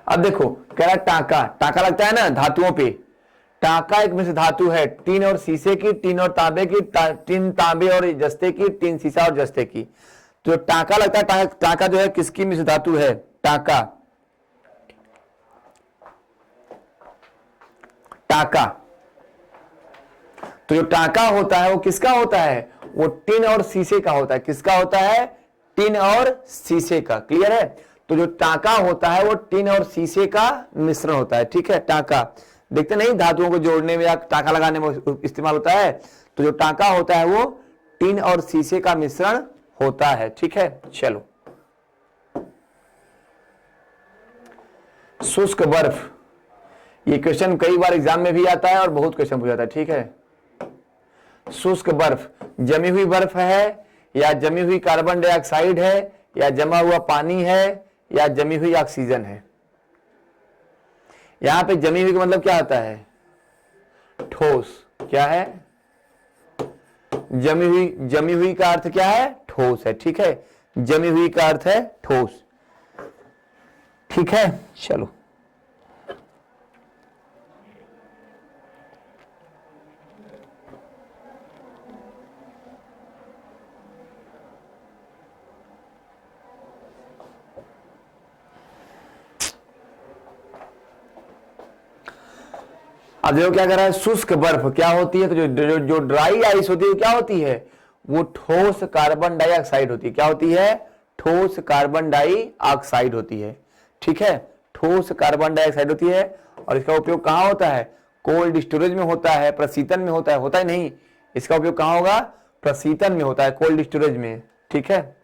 अब देखो, कह रहा है टांका, टांका लगता है ना धातुओं पे। टांका एक मिश्र धातु है, टीन और शीशे की, टीन और तांबे की, टीन तांबे और जस्ते की, टीन शीशा और जस्ते की। तो टांका लगता है, टांका जो है किसकी मिश्र धातु है, टांका, टांका। तो जो टांका होता है वो किसका होता है, वो टिन और शीशे का होता है। किसका होता है, टिन और शीशे का। क्लियर है, तो जो टांका होता है वो टिन और शीशे का मिश्रण होता है। ठीक है, टांका देखते नहीं, धातुओं को जोड़ने में या टांका लगाने में इस्तेमाल होता है। तो जो टांका होता है वो टिन और शीशे का मिश्रण होता है। ठीक है, चलो शुष्क बर्फ, ये क्वेश्चन कई बार एग्जाम में भी आता है और बहुत क्वेश्चन पूछा जाता है। ठीक है, शुष्क बर्फ जमी हुई बर्फ है, या जमी हुई कार्बन डाइऑक्साइड है, या जमा हुआ पानी है, या जमी हुई ऑक्सीजन है। यहां पे जमी हुई का मतलब क्या आता है, ठोस। क्या है, जमी हुई का अर्थ क्या है, ठोस है। ठीक है, जमी हुई का अर्थ है ठोस। ठीक है, चलो अब देखो क्या कर रहा है, शुष्क बर्फ क्या होती है, तो जो ड्राई आइस होती है क्या होती है, वो ठोस कार्बन डाइऑक्साइड होती है। क्या होती है, ठोस कार्बन डाइऑक्साइड होती है। ठीक है, ठोस कार्बन डाइऑक्साइड होती है। और इसका उपयोग कहां होता है, कोल्ड स्टोरेज में होता है, प्रशीतन में होता है, होता ही नहीं। इसका उपयोग कहां होगा, प्रशीतन में होता है, कोल्ड स्टोरेज में। ठीक है,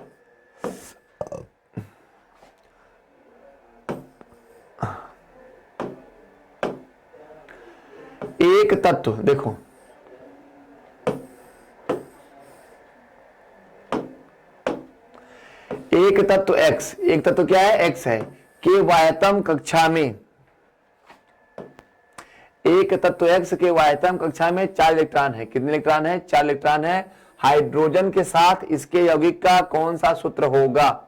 एक तत्व देखो, एक तत्व x, एक तत्व क्या है, x है, के वायतम कक्षा में, एक तत्व x के वायतम कक्षा में 4 इलेक्ट्रॉन है। कितने इलेक्ट्रॉन है, 4 इलेक्ट्रॉन है। हाइड्रोजन के साथ इसके यौगिक का कौन सा सूत्र होगा,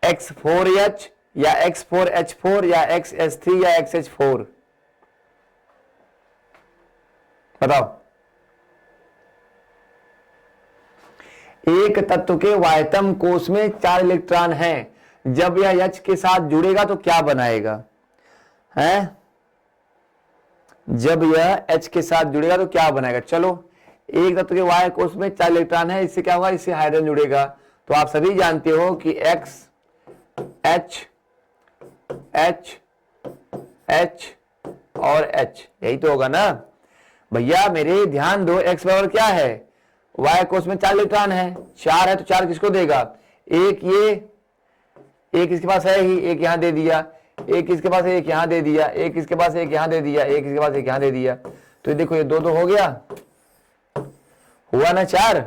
X4H या X4H4 या XH3 या XH4, बताओ। एक तत्व के वायतम कोश में 4 इलेक्ट्रॉन हैं। जब यह H के साथ जुड़ेगा तो क्या बनाएगा, है, जब यह H के साथ जुड़ेगा तो क्या बनाएगा। चलो, एक तत्व के वाय कोश में 4 इलेक्ट्रॉन है, इससे क्या होगा, इससे हाइड्रोजन जुड़ेगा। तो आप सभी जानते हो कि X H H H और H, यही तो होगा ना भैया। मेरे ध्यान दो, x बराबर क्या है, y कोश में 4 इलेक्ट्रॉन है, 4 है तो 4 किसको देगा, एक ये, एक इसके पास है ही, एक यहां दे दिया, एक इसके पास है, एक यहां दे दिया, एक इसके पास एक यहां दे दिया, एक इसके पास एक यहां दे दिया। तो ये देखो, ये 2 हो गया, हुआ ना 4।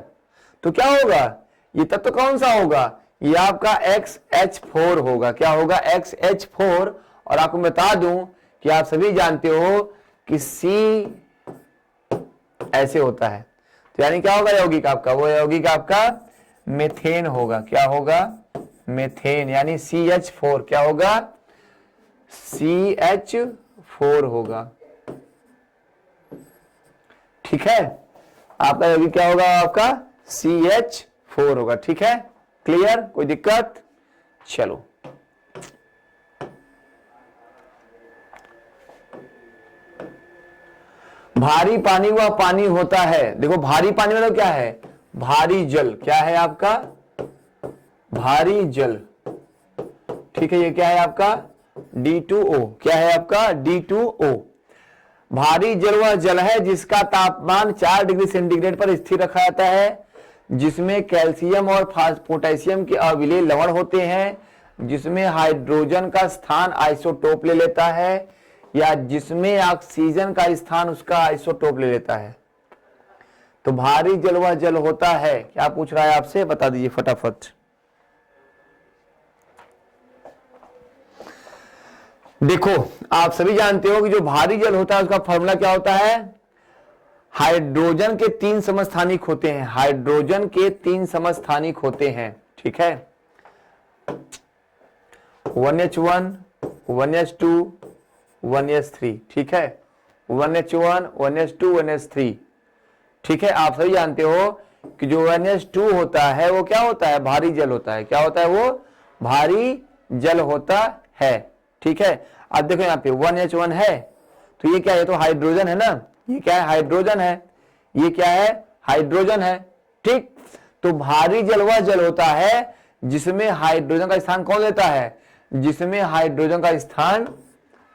तो क्या होगा, ये तत्व कौन सा होगा, ये आपका XH4 होगा। क्या होगा, XH4। और आपको बता दूं कि आप सभी जानते हो कि C ऐसे होता है। तो यानी क्या होगा यौगिक आपका, वो यौगिक आपका मेथेन होगा। क्या होगा, मेथेन, यानी CH4। क्या होगा, CH4 होगा। ठीक है, आपका यौगिक क्या होगा, आपका CH4 होगा। ठीक है, क्लियर, कोई दिक्कत। चलो भारी पानी वह पानी होता है, देखो भारी पानी मतलब क्या है, भारी जल, क्या है आपका भारी जल, ठीक है, ये क्या है आपका D2O, क्या है आपका D2O। भारी जल वह जल है जिसका तापमान 4 डिग्री सेंटीग्रेड पर स्थिर रखा जाता है, जिसमें कैल्शियम और पोटेशियम के अविलेय लवण होते हैं, जिसमें हाइड्रोजन का स्थान आइसोटोप ले लेता है, या जिसमें ऑक्सीजन का स्थान उसका आइसोटोप ले लेता है। तो भारी जल वह जल होता है, क्या पूछ रहा है आपसे, बता दीजिए फटाफट। देखो आप सभी जानते हो कि जो भारी जल होता है उसका फॉर्मूला क्या होता है, हाइड्रोजन के 3 समस्थानिक होते हैं, हाइड्रोजन के 3 समस्थानिक होते हैं, ठीक है, 1H1 1H2 1H3, ठीक है, 1H1 1H2 1H3, ठीक है। आप सभी जानते हो कि जो 1H2 होता है वो क्या होता है, भारी जल होता है, क्या होता है वो भारी जल होता है, ठीक है। अब देखो यहाँ पे 1H1 है तो ये क्या है, तो हाइड्रोजन है ना, ये क्या है हाइड्रोजन है, ये क्या है हाइड्रोजन है, ठीक। तो भारी जल वह जल होता है जिसमें हाइड्रोजन का स्थान कौन लेता है, जिसमें हाइड्रोजन का स्थान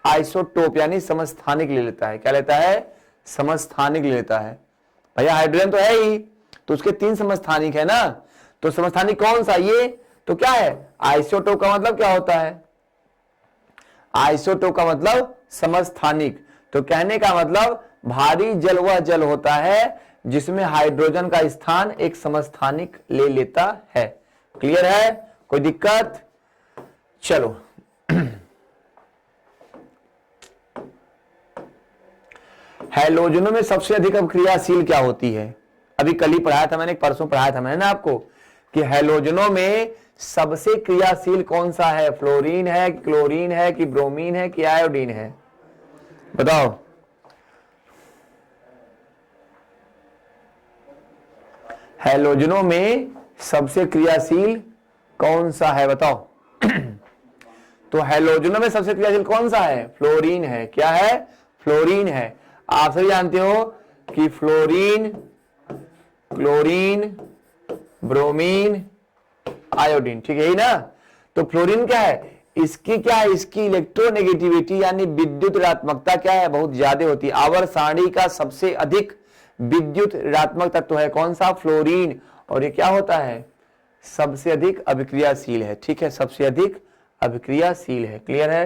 आइसोटोप यानी समस्थानिक ले लेता है, क्या लेता है, समस्थानिक ले लेता है। भैया हाइड्रोजन तो है ही, तो उसके 3 समस्थानिक है ना, तो समस्थानिक कौन सा, ये तो क्या है आइसोटोप का मतलब क्या होता है, आइसोटोप का मतलब समस्थानिक। तो कहने का मतलब भारी जल वह जल होता है जिसमें हाइड्रोजन का स्थान एक समस्थानिक ले लेता है। क्लियर है, कोई दिक्कत, चलो हैलोजनों में सबसे अधिक अभिक्रियाशील क्या होती है, अभी कल ही पढ़ाया था मैंने, परसों पढ़ाया था मैंने ना आपको कि हैलोजनों में सबसे क्रियाशील कौन सा है, फ्लोरीन है, क्लोरीन है, कि ब्रोमीन है, कि आयोडीन है, बताओ। हैलोजनों में सबसे क्रियाशील कौन सा है बताओ। तो हैलोजनों में सबसे क्रियाशील कौन सा है, फ्लोरीन है, क्या है फ्लोरीन है। आप सभी जानते हो कि फ्लोरीन, क्लोरीन, ब्रोमीन, आयोडीन, ठीक है ही ना। तो फ्लोरीन क्या है, इसकी क्या है, इसकी इलेक्ट्रोनेगेटिविटी यानी विद्युत ऋणात्मकता क्या है, बहुत ज्यादा होती है। आवर्त सारणी का सबसे अधिक विद्युत ऋणात्मक तत्व है कौन सा, फ्लोरीन, और ये क्या होता है, सबसे अधिक अभिक्रियाशील है, ठीक है, सबसे अधिक अभिक्रियाशील है। क्लियर है।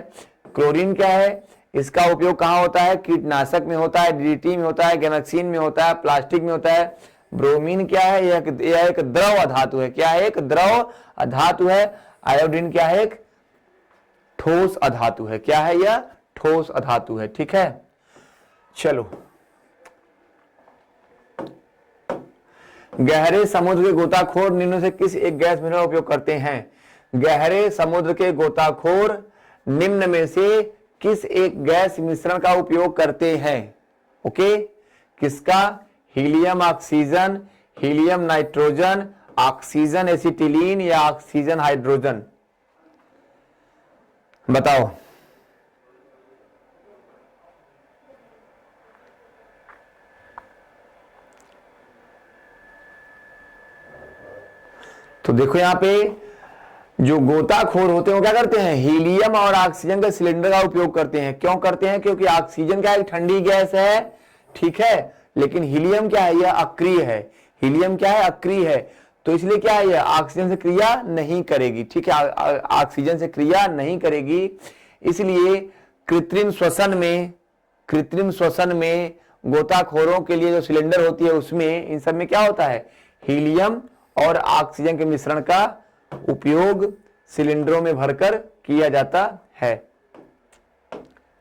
क्लोरीन क्या है, इसका उपयोग कहां होता है, कीटनाशक में होता है, डीडीटी में होता है, गैमेक्सिन में होता है, प्लास्टिक में होता है। ब्रोमीन क्या है, यह एक द्रव अधातु है, क्या है, एक द्रव अधातु है। आयोडीन क्या है, एक ठोस अधातु है, क्या है, यह ठोस अधातु है, ठीक है। चलो गहरे समुद्र के गोताखोर निम्न से किस एक गैस मिश्रण का उपयोग करते हैं। गहरे समुद्र के गोताखोर निम्न में से किस एक गैस मिश्रण का उपयोग करते हैं। ओके, किसका, helium oxygen, helium nitrogen, oxygen acetylene या ऑक्सीजन हाइड्रोजन, बताओ। तो देखो यहां पे जो गोताखोर होते हैं वो क्या करते हैं, हीलियम और ऑक्सीजन के सिलेंडर का उपयोग करते हैं। क्यों करते हैं, क्योंकि ऑक्सीजन क्या है, ठंडी गैस है, ठीक है, लेकिन हीलियम क्या है, यह अक्रिय है। हीलियम क्या है, अक्रिय है, तो इसलिए क्या है, यह ऑक्सीजन से क्रिया नहीं करेगी, ठीक है, ऑक्सीजन से क्रिया नहीं करेगी। इसलिए कृत्रिम श्वसन में गोताखोरों के लिए जो सिलेंडर होती है उसमें इन सब में क्या होता है, हीलियम और ऑक्सीजन के मिश्रण का उपयोग सिलेंडरों में भरकर किया जाता है,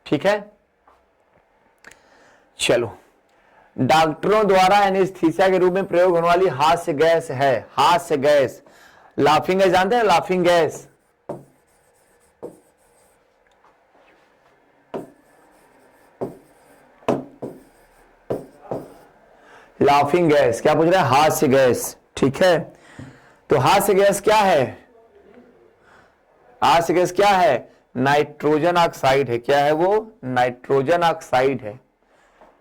ठीक है। चलो, डॉक्टरों द्वारा एनेस्थीसिया के रूप में प्रयोग होने वाली हास्य गैस है, हास्य गैस, लाफिंग गैस, जानते हैं लाफिंग गैस। लाफिंग गैस क्या पूछ रहे हैं, हास्य गैस, ठीक है। तो हास्य गैस क्या है, हास्य गैस क्या है, नाइट्रोजन ऑक्साइड है, क्या है वो, नाइट्रोजन ऑक्साइड है,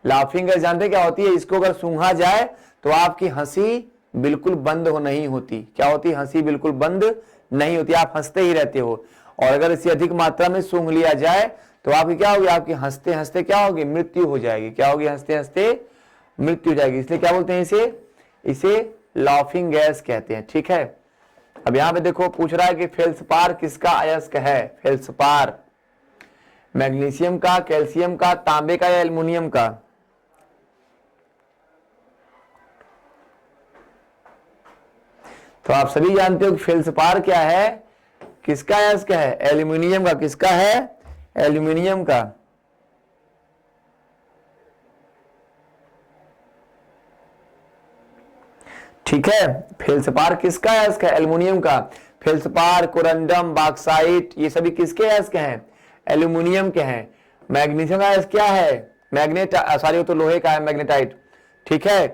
लाफिंग गैस जानते क्या होती है? इसको अगर सूंघा जाए तो आपकी हंसी बिल्कुल बंद हो नहीं होती। क्या होती है? हंसी बिल्कुल बंद नहीं होती, आप हंसते ही रहते हो। और अगर इसे अधिक मात्रा में सूंघ लिया जाए तो आपकी क्या होगी? आपकी हंसते हंसते क्या होगी? मृत्यु हो जाएगी। क्या होगी? हंसते हंसते मृत्यु हो जाएगी। इसलिए क्या बोलते हैं इसे लाफिंग गैस कहते हैं। ठीक है, अब यहां पे देखो पूछ रहा है कि फेल्सपार किसका अयस्क है? फेल्सपार मैग्नीशियम का, कैल्शियम का, तांबे का या एल्युमिनियम का? तो आप सभी जानते हो कि फेल्सपार क्या है, किसका अयस्क है? एल्युमिनियम का। किसका है? एल्युमिनियम का। ठीक है, फेल्सपार किसका अयस्क है? एल्युमिनियम का। फेल्सपार, कोरंडम, बॉक्साइट ये सभी किसके अयस्क हैं? एल्युमिनियम के हैं। मैग्नीशियम का अयस्क क्या है? मैग्नेट, सॉरी तो लोहे का है, मैग्नेटाइट। ठीक है,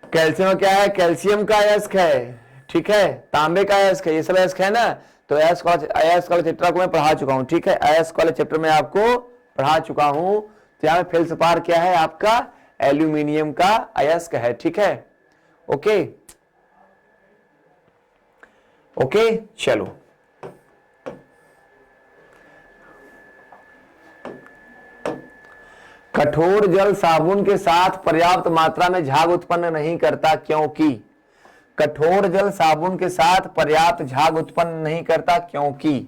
कैल्शियम क्या है? कैल्शियम का अयस्क है। ठीक है, तांबे का अयस्क है। ये सब अयस्क है ना। तो अयस्क वाले चैप्टर को मैं पढ़ा चुका हूं। ठीक है, अयस्क वाले चैप्टर में आपको पढ़ा चुका हूं। तो यहां फेल्सपार क्या है? आपका एल्यूमिनियम का अयस्क है। ठीक है, ओके ओके, चलो कठोर जल साबुन के साथ पर्याप्त मात्रा में झाग उत्पन्न नहीं करता, क्योंकि? कठोर जल साबुन के साथ पर्याप्त झाग उत्पन्न नहीं करता क्योंकि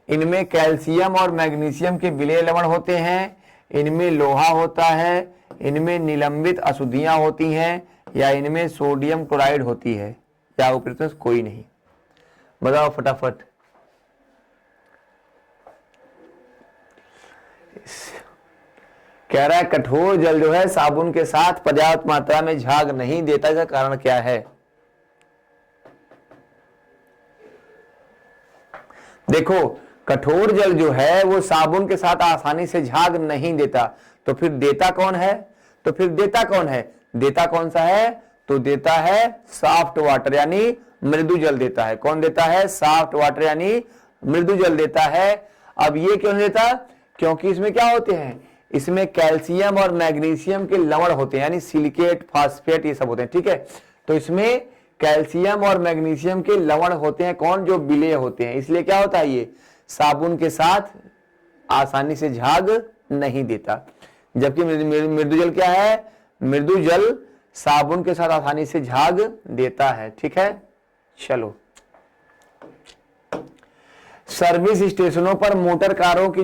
इनमें कैल्शियम और मैग्नीशियम के विलय लवण होते हैं, इनमें लोहा होता है, इनमें निलंबित अशुद्धियां होती हैं, या इनमें सोडियम क्लोराइड होती है, या उपरोक्त कोई नहीं? बताओ फटाफट। कह रहा है कठोर जल जो है साबुन के साथ पर्याप्त मात्रा में झाग नहीं देता, इसका कारण क्या है? देखो, कठोर जल जो है वो साबुन के साथ आसानी से झाग नहीं देता, तो फिर देता कौन है? देता कौन सा है? तो देता है सॉफ्ट वाटर, यानी मृदु जल देता है। कौन देता है? सॉफ्ट वाटर यानी मृदु जल देता है। अब ये क्यों देता? क्योंकि इसमें क्या होते हैं? इसमें कैल्शियम और मैग्नीशियम के लवण होते हैं, यानी सिलिकेट, फास्फेट ये सब होते हैं। ठीक है, तो इसमें कैल्शियम और मैग्नीशियम के लवण होते हैं। कौन? जो विलेय होते हैं। इसलिए क्या होता है? ये साबुन के साथ आसानी से झाग नहीं देता। जबकि मृदु जल क्या है? मृदु जल साबुन के साथ आसानी से झाग देता है। ठीक है, चलो सर्विस स्टेशनों पर मोटर कारों की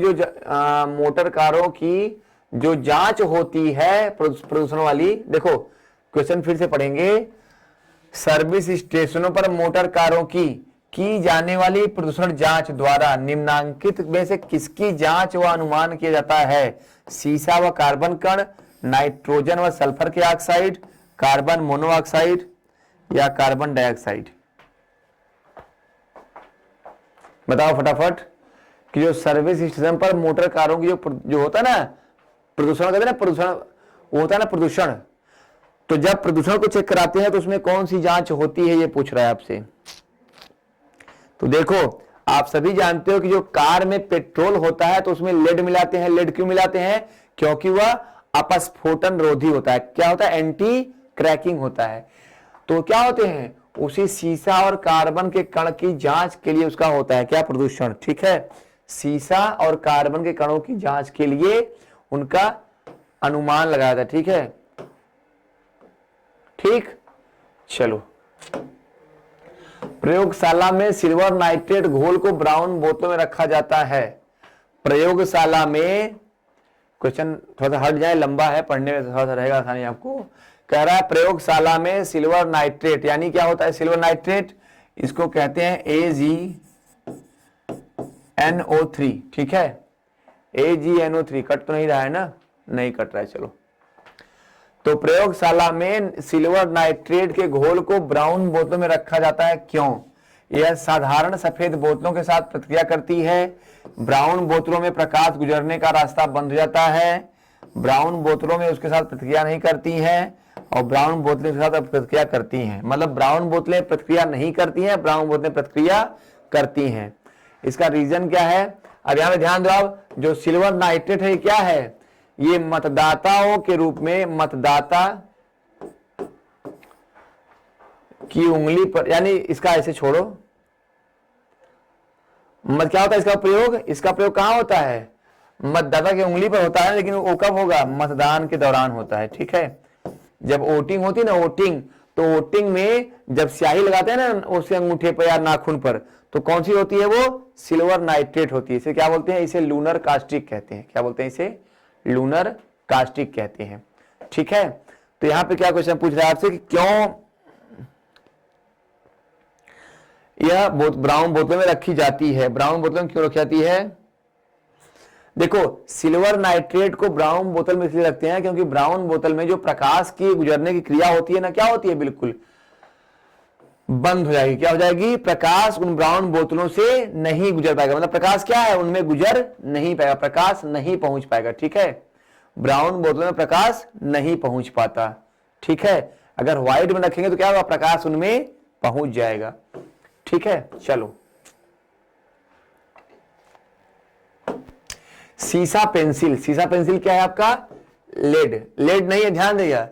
जो जांच होती है प्रदूषण वाली, देखो क्वेश्चन फिर से पढ़ेंगे। सर्विस स्टेशनों पर मोटर कारों की जाने वाली प्रदूषण जांच द्वारा निम्नांकित में से किसकी जांच व अनुमान किया जाता है? सीसा व कार्बन कण, नाइट्रोजन व सल्फर के ऑक्साइड, कार्बन मोनोऑक्साइड या कार्बन डाइऑक्साइड? बताओ फटाफट कि जो सर्विस स्टेशन पर मोटर कारों की जो होता है ना प्रदूषण, कहते हैं ना प्रदूषण, वो होता है ना प्रदूषण। तो जब प्रदूषण को चेक कराते हैं तो उसमें कौन सी जांच होती है, ये पूछ रहा है आपसे। तो देखो, आप सभी जानते हो कि जो कार में पेट्रोल होता है तो उसमें लेड मिलाते हैं। लेड क्यों मिलाते हैं? क्योंकि वह अपस्फोटन रोधी होता है। क्या होता है? एंटी क्रैकिंग होता है। तो क्या होते हैं? उसी सीसा और कार्बन के कण की जांच के लिए उसका होता है क्या? प्रदूषण। ठीक है, सीसा और कार्बन के कणों की जांच के लिए उनका अनुमान लगाया था। ठीक है, ठीक, चलो प्रयोगशाला में सिल्वर नाइट्रेट घोल को ब्राउन बोतलों में रखा जाता है। प्रयोगशाला में, क्वेश्चन थोड़ा सा हट जाए, लंबा है, पढ़ने में थोड़ा सा रहेगा आसानी आपको। कह रहा है प्रयोगशाला में सिल्वर नाइट्रेट, यानी क्या होता है सिल्वर नाइट्रेट? इसको कहते हैं AgNO3। ठीक है, AgNO3 कट तो नहीं रहा है ना? नहीं कट रहा है, चलो। तो प्रयोगशाला में सिल्वर नाइट्रेट के घोल को ब्राउन बोतलों में रखा जाता है। क्यों? यह साधारण सफेद बोतलों के साथ प्रतिक्रिया करती है। ब्राउन बोतलों में प्रकाश गुजरने का रास्ता बंद हो जाता है। ब्राउन बोतलों में उसके साथ प्रतिक्रिया नहीं करती हैं, और ब्राउन बोतलें उसके साथ प्रतिक्रिया करती हैं। मतलब ब्राउन बोतलें प्रतिक्रिया नहीं करती हैं, ब्राउन बोतलें प्रतिक्रिया करती हैं। इसका रीजन क्या है? अब यहां पे ध्यान दो, आप जो सिल्वर नाइट्रेट है क्या है? ये मतदाताओं के रूप में, मतदाता की उंगली पर, यानी इसका ऐसे छोड़ो, मत क्या होता है इसका प्रयोग, इसका प्रयोग कहां होता है, मतदाता की उंगली पर होता है, लेकिन वो कब होगा, मतदान के दौरान होता है। ठीक है, जब वोटिंग होती है ना, वोटिंग, तो वोटिंग में जब स्याही लगाते हैं ना उसके अंगूठे पर या नाखून पर, तो कौन सी होती है, वो सिल्वर नाइट्रेट होती है। इसे क्या बोलते हैं, इसे लूनर कास्टिक कहते हैं। क्या बोलते हैं इसे, लूनर कास्टिक कहते हैं। ठीक है, तो यहां पे क्या क्वेश्चन पूछ रहा है आपसे कि क्यों यह ब्राउन बोतल में रखी जाती है, ब्राउन बोतल में क्यों रखी जाती है। देखो, सिल्वर नाइट्रेट को ब्राउन बोतल में इसलिए रखते हैं क्योंकि ब्राउन बोतल में जो प्रकाश की गुजरने की क्रिया होती है ना, क्या होती है, बिल्कुल बंद हो जाएगी। क्या हो जाएगी, प्रकाश उन ब्राउन बोतलों से नहीं गुजर पाएगा, मतलब प्रकाश क्या है, उनमें गुजर नहीं पाएगा, प्रकाश नहीं पहुंच पाएगा। ठीक है, ब्राउन बोतल में प्रकाश नहीं पहुंच पाता। ठीक है, अगर व्हाइट में रखेंगे तो क्या होगा, प्रकाश उनमें पहुंच जाएगा। ठीक है, चलो, सीसा पेंसिल, सीसा पेंसिल क्या है आपका, लेड, लेड नहीं है, ध्यान देगा,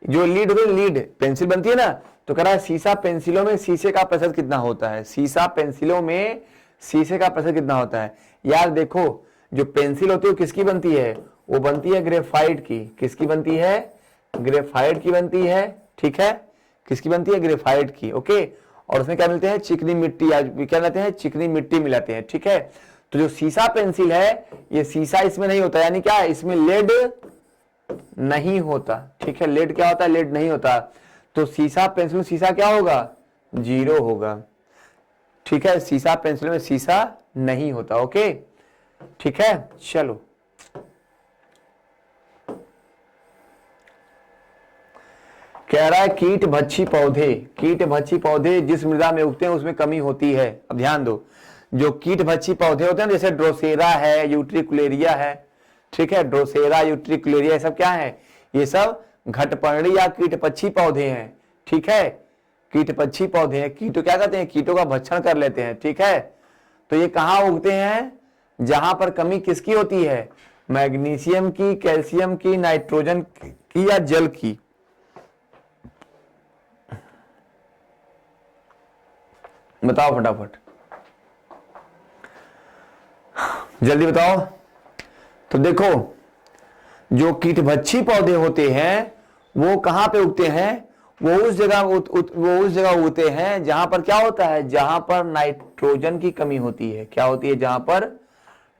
जो लीड होती है, लीड पेंसिल बनती है ना, तो कह रहा है सीसा पेंसिलों में शीशे का प्रतिशत कितना होता है, सीसा पेंसिलों में शीशे का प्रतिशत कितना होता है। यार देखो, जो पेंसिल होती है वो किसकी बनती है, वो बनती है ग्रेफाइट की। किसकी बनती है, ग्रेफाइट की बनती है। ठीक है, किसकी बनती है, ग्रेफाइट की। ओके, और उसमें क्या मिलते हैं, चिकनी मिट्टी, या क्या मिलाते हैं, चिकनी मिट्टी मिलाते हैं। ठीक है, तो जो सीसा पेंसिल है, ये सीसा इसमें नहीं होता, यानी क्या, इसमें लेड नहीं होता। ठीक है, लेड क्या होता है, लेड नहीं होता, तो सीसा पेंसिल में सीसा क्या होगा, 0 होगा। ठीक है, सीसा पेंसिल में सीसा नहीं होता। ओके, ठीक है, चलो, कह रहा है कीट भक्षी पौधे, कीट भक्षी पौधे जिस मृदा में उगते हैं उसमें कमी होती है। अब ध्यान दो, जो कीट भक्षी पौधे होते हैं जैसे ड्रोसेरा है, यूट्रिकुलेरिया है, ठीक है, ड्रोसेरा, यूट्रिकुलेरिया, ये सब क्या है, ये सब घटपर्णी या कीटपक्षी पौधे हैं। ठीक है, कीटपक्षी पौधे हैं, कीटों क्या करते हैं, कीटों का भक्षण कर लेते हैं। ठीक है, तो ये कहां उगते हैं, जहां पर कमी किसकी होती है, मैग्नीशियम की, कैल्शियम की, नाइट्रोजन की या जल की। बताओ फटाफट, जल्दी बताओ। तो देखो, जो कीटभक्षी पौधे होते हैं वो कहां पे उगते हैं, वो उस जगह उगते हैं जहां पर क्या होता है, जहां पर नाइट्रोजन की कमी होती है। क्या होती है, जहां पर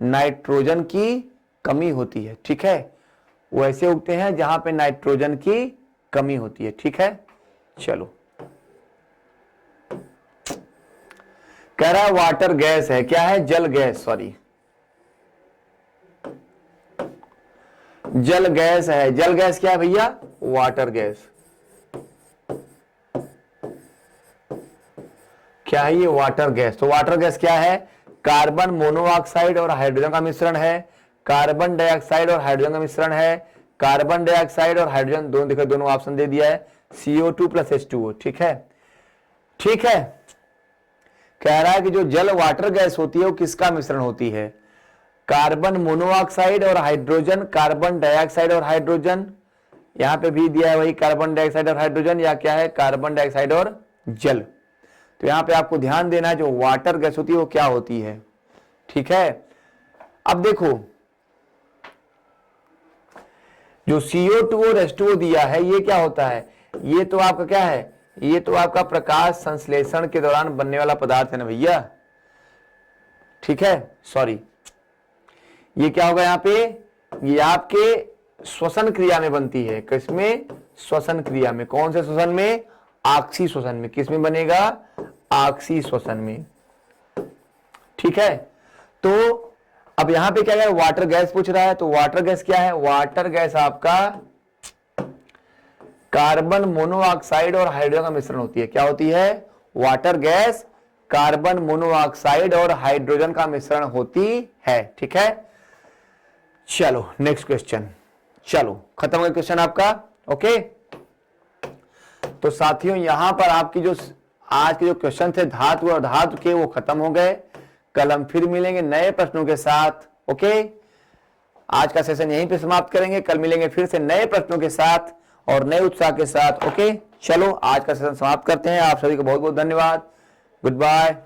नाइट्रोजन की कमी होती है। ठीक है, वो ऐसे उगते हैं जहां पे नाइट्रोजन की कमी होती है। ठीक है, चलो, कह रहा है वाटर गैस है, क्या है, जल गैस, सॉरी, जल गैस है। जल गैस क्या है भैया, वाटर गैस। क्या है ये, वाटर गैस। तो वाटर गैस क्या है, कार्बन मोनोऑक्साइड और हाइड्रोजन का मिश्रण है, कार्बन डाइऑक्साइड और हाइड्रोजन का मिश्रण है, कार्बन डाइऑक्साइड और हाइड्रोजन दोनों, देखो दोनों ऑप्शन दे दिया है, CO2 + H2O। ठीक है, ठीक है, कह रहा है कि जो जल वाटर गैस होती है वो किसका मिश्रण होती है, कार्बन मोनोऑक्साइड और हाइड्रोजन, कार्बन डाइऑक्साइड और हाइड्रोजन, यहां पे भी दिया है वही कार्बन डाइऑक्साइड और हाइड्रोजन, या क्या है, कार्बन डाइऑक्साइड और जल। तो यहां पे आपको ध्यान देना है जो वाटर गैस होती है वो क्या होती है। ठीक है, अब देखो, जो CO2 और H2O दिया है ये क्या होता है, ये तो आपका क्या है, ये तो आपका प्रकाश संश्लेषण के दौरान बनने वाला पदार्थ है ना भैया। ठीक है, सॉरी, ये क्या होगा यहाँ पे, ये आपके श्वसन क्रिया में बनती है। किसमें, श्वसन क्रिया में। कौन से श्वसन में, ऑक्सी श्वसन में। किसमें बनेगा, ऑक्सी श्वसन में। ठीक है, तो अब यहां पे क्या है, वाटर गैस पूछ रहा है, तो वाटर गैस क्या है, वाटर गैस आपका कार्बन मोनोऑक्साइड और हाइड्रोजन का मिश्रण होती है। क्या होती है, वाटर गैस कार्बन मोनोऑक्साइड और हाइड्रोजन का मिश्रण होती है। ठीक है, चलो नेक्स्ट क्वेश्चन, चलो खत्म हो गया क्वेश्चन आपका। ओके, तो साथियों यहां पर आपकी जो आज के जो क्वेश्चन थे धातु और धातु के, वो खत्म हो गए। कल हम फिर मिलेंगे नए प्रश्नों के साथ। ओके, आज का सेशन यहीं पे समाप्त करेंगे। कल मिलेंगे फिर से नए प्रश्नों के साथ और नए उत्साह के साथ। ओके, चलो आज का सेशन समाप्त करते हैं। आप सभी को बहुत बहुत धन्यवाद। Good bye.